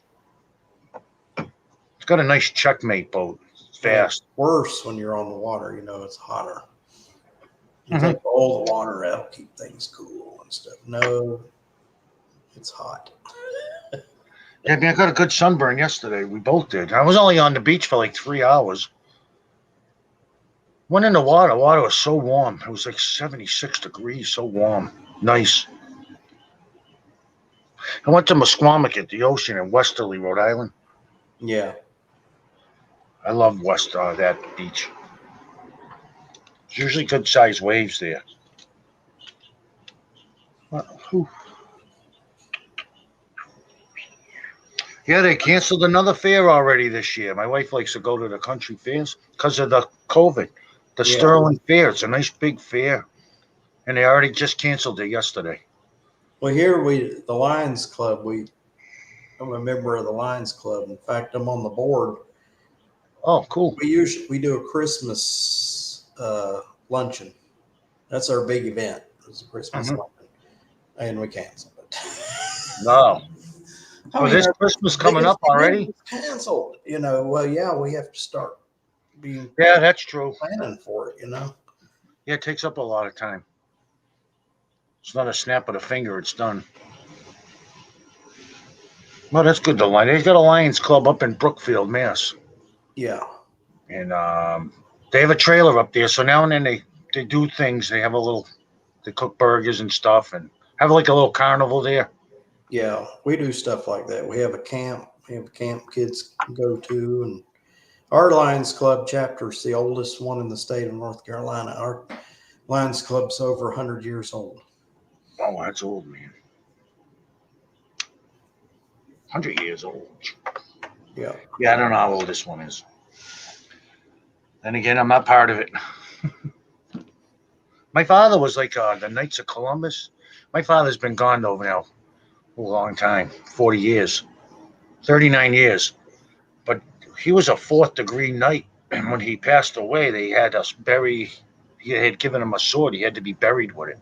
It's got a nice checkmate boat. It's fast. Worse when you're on the water, you know, it's hotter. You Mhm. think all the water that'll keep things cool and stuff. No, it's hot. Yeah, I mean, I got a good sunburn yesterday. We both did. I was only on the beach for like 3 hours. Went in the water. Water was so warm. It was like 76 degrees, so warm. Nice. I went to Musquamaket, the ocean in Westerly, Rhode Island. Yeah. I love that beach. There's usually good sized waves there. Whew. Yeah, they canceled another fair already this year. My wife likes to go to the country fairs because of the COVID. The Yeah. Sterling Fair. It's a nice big fair. And they already just canceled it yesterday. Well, here the Lions Club, I'm a member of the Lions Club. In fact, I'm on the board. Oh, cool. We do a Christmas luncheon. That's our big event. It's a Christmas Mhm. luncheon, and we canceled it. No. I Well, mean, this our Christmas coming biggest up already? event was canceled. You know, well, yeah, we have to start being Yeah, that's true. planning for it. You know. Yeah, it takes up a lot of time. It's not a snap of the finger, it's done. Well, that's good. They've got a Lions Club up in Brookfield, Mass. Yeah. And they have a trailer up there. So now and then they do things. They cook burgers and stuff and have like a little carnival there. Yeah, we do stuff like that. We have a camp. We have a camp kids go to, and our Lions Club chapter is the oldest one in the state of North Carolina. Our Lions Club's over 100 years old. Oh, that's old, man. 100 years old. Yeah. Yeah, I don't know how old this one is. Then again, I'm not part of it. My father was like the Knights of Columbus. My father's been gone over now a long time, 40 years, 39 years. But he was a 4th-degree knight. And when he passed away, they had us bury. He had given him a sword. He had to be buried with it.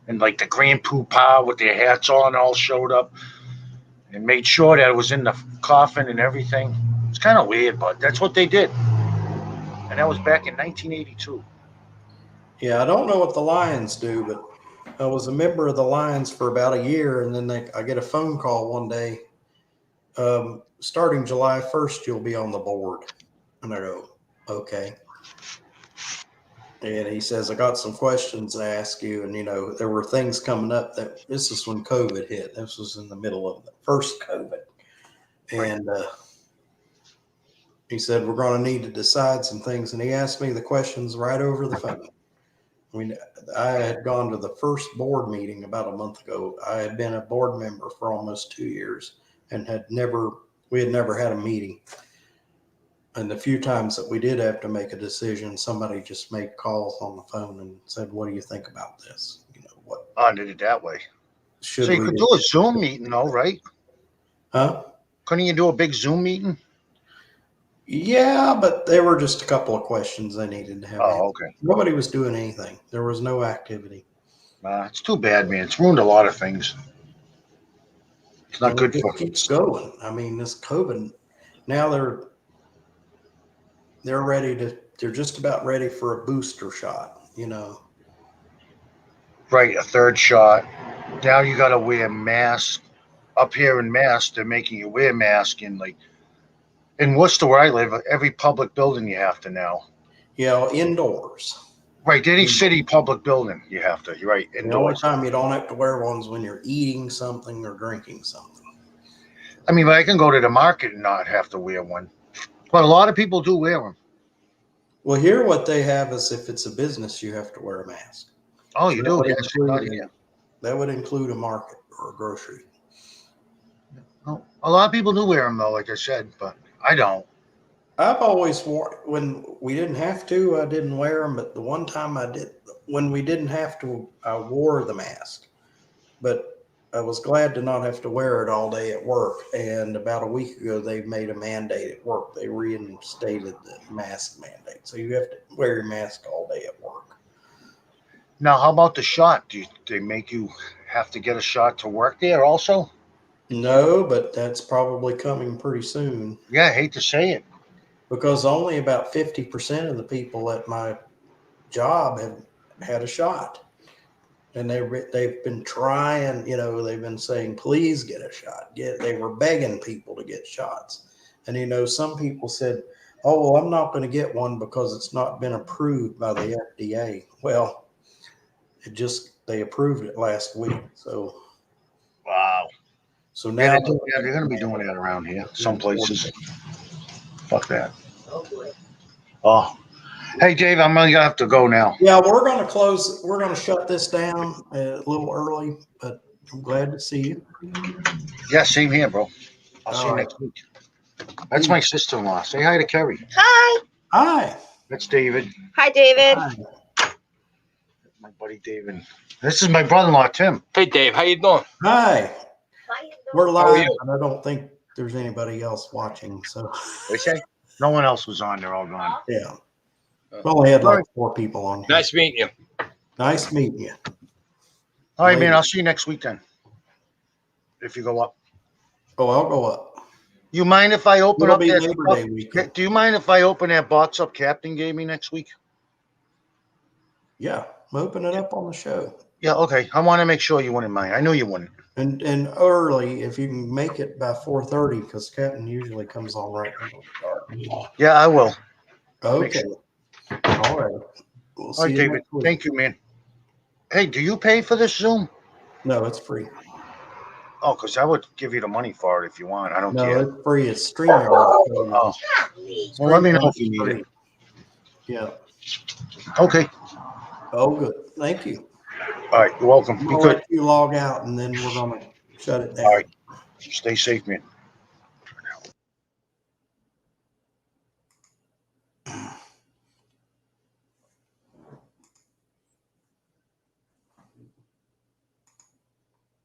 And like the Grand Poobah with their hats on all showed up and made sure that it was in the coffin and everything. It's kind of weird, but that's what they did. And that was back in 1982. Yeah, I don't know what the Lions do, but I was a member of the Lions for about a year, and then I get a phone call one day. Starting July 1st, you'll be on the board. And I go, okay. And he says, I got some questions to ask you. And, you know, there were things coming up this is when COVID hit. This was in the middle of the first COVID. And he said, we're going to need to decide some things. And he asked me the questions right over the phone. I mean, I had gone to the first board meeting about a month ago. I had been a board member for almost 2 years and we had never had a meeting. And the few times that we did have to make a decision, somebody just made calls on the phone and said, what do you think about this? You know, what I did it that way. should So you we could do a Zoom meeting, though, right? Huh? Couldn't you do a big Zoom meeting? Yeah, but there were just a couple of questions they needed to have. Oh, okay. Nobody was doing anything. There was no activity. It's too bad, man. It's ruined a lot of things. It's not And good it for. keeps going. I mean, this COVID, now they're just about ready for a booster shot, you know. Right, a 3rd shot. Now you got to wear masks. Up here in Mass, they're making you wear masks in Worcester, where I live. Every public building you have to now. You know, indoors. Right, any city public building you have to. You're right, The only indoors. time you don't have to wear one's when you're eating something or drinking something. I mean, I can go to the market and not have to wear one, but a lot of people do wear them. Well, here what they have is if it's a business, you have to wear a mask. Oh, you That do? would Yes. include- That would include a market or a grocery. Well, a lot of people do wear them, though, like I said, but I don't. I've always worn, when we didn't have to, I didn't wear them, but the one time I did, when we didn't have to, I wore the mask. But I was glad to not have to wear it all day at work. And about a week ago, they made a mandate at work. They reinstated the mask mandate. So you have to wear your mask all day at work. Now, how about the shot? Do they make you have to get a shot to work there also? No, but that's probably coming pretty soon Yeah, I hate to say it. because only about 50% of the people at my job have had a shot. And they've been trying, they've been saying, please get a shot. They were begging people to get shots. And, some people said, oh, well, I'm not going to get one because it's not been approved by the FDA. Well, they approved it last week. So Wow. now They're going to be doing that around here, some places. Fuck that. Oh. Hey, Dave, I'm really going to have to go now. Yeah, we're going to close. We're going to shut this down a little early, but I'm glad to see you. Yeah, same here, bro. I'll see you All right. next week. That's my sister-in-law. Say hi to Kerry. Hi. Hi. That's David. Hi, David. Hi. My buddy David. This is my brother-in-law, Tim. Hey, Dave, how you doing? Hi. We're are live, you? and I don't think there's anybody else watching. So, They say? No one else was on. They're all gone. yeah. We only had like 4 people on here. Nice meeting you. Nice meeting you. All right, man. I'll see you next week then. If you go up. Oh, I'll go up. You mind if I open It'll up be that? Labor Day weekend. Do you mind if I open that box up Captain gave me next week? Yeah, open it up on the show. Yeah, okay. I want to make sure you wouldn't mind. I knew you wouldn't. And early, if you can make it by 4:30, because Captain usually comes on right when we start. Yeah, I will. Okay. All right. We'll All see right, you David. next week. Thank you, man. Hey, do you pay for this Zoom? No, it's free. Oh, because I would give you the money for it if you want. I don't No, care. it's free. It's StreamYard. Oh, well, let me know if you need it. Yeah. Okay. Oh, good. Thank you. All right. You're welcome. Be We'll good. let you log out, and then we're going to shut it down. All right. Stay safe, man.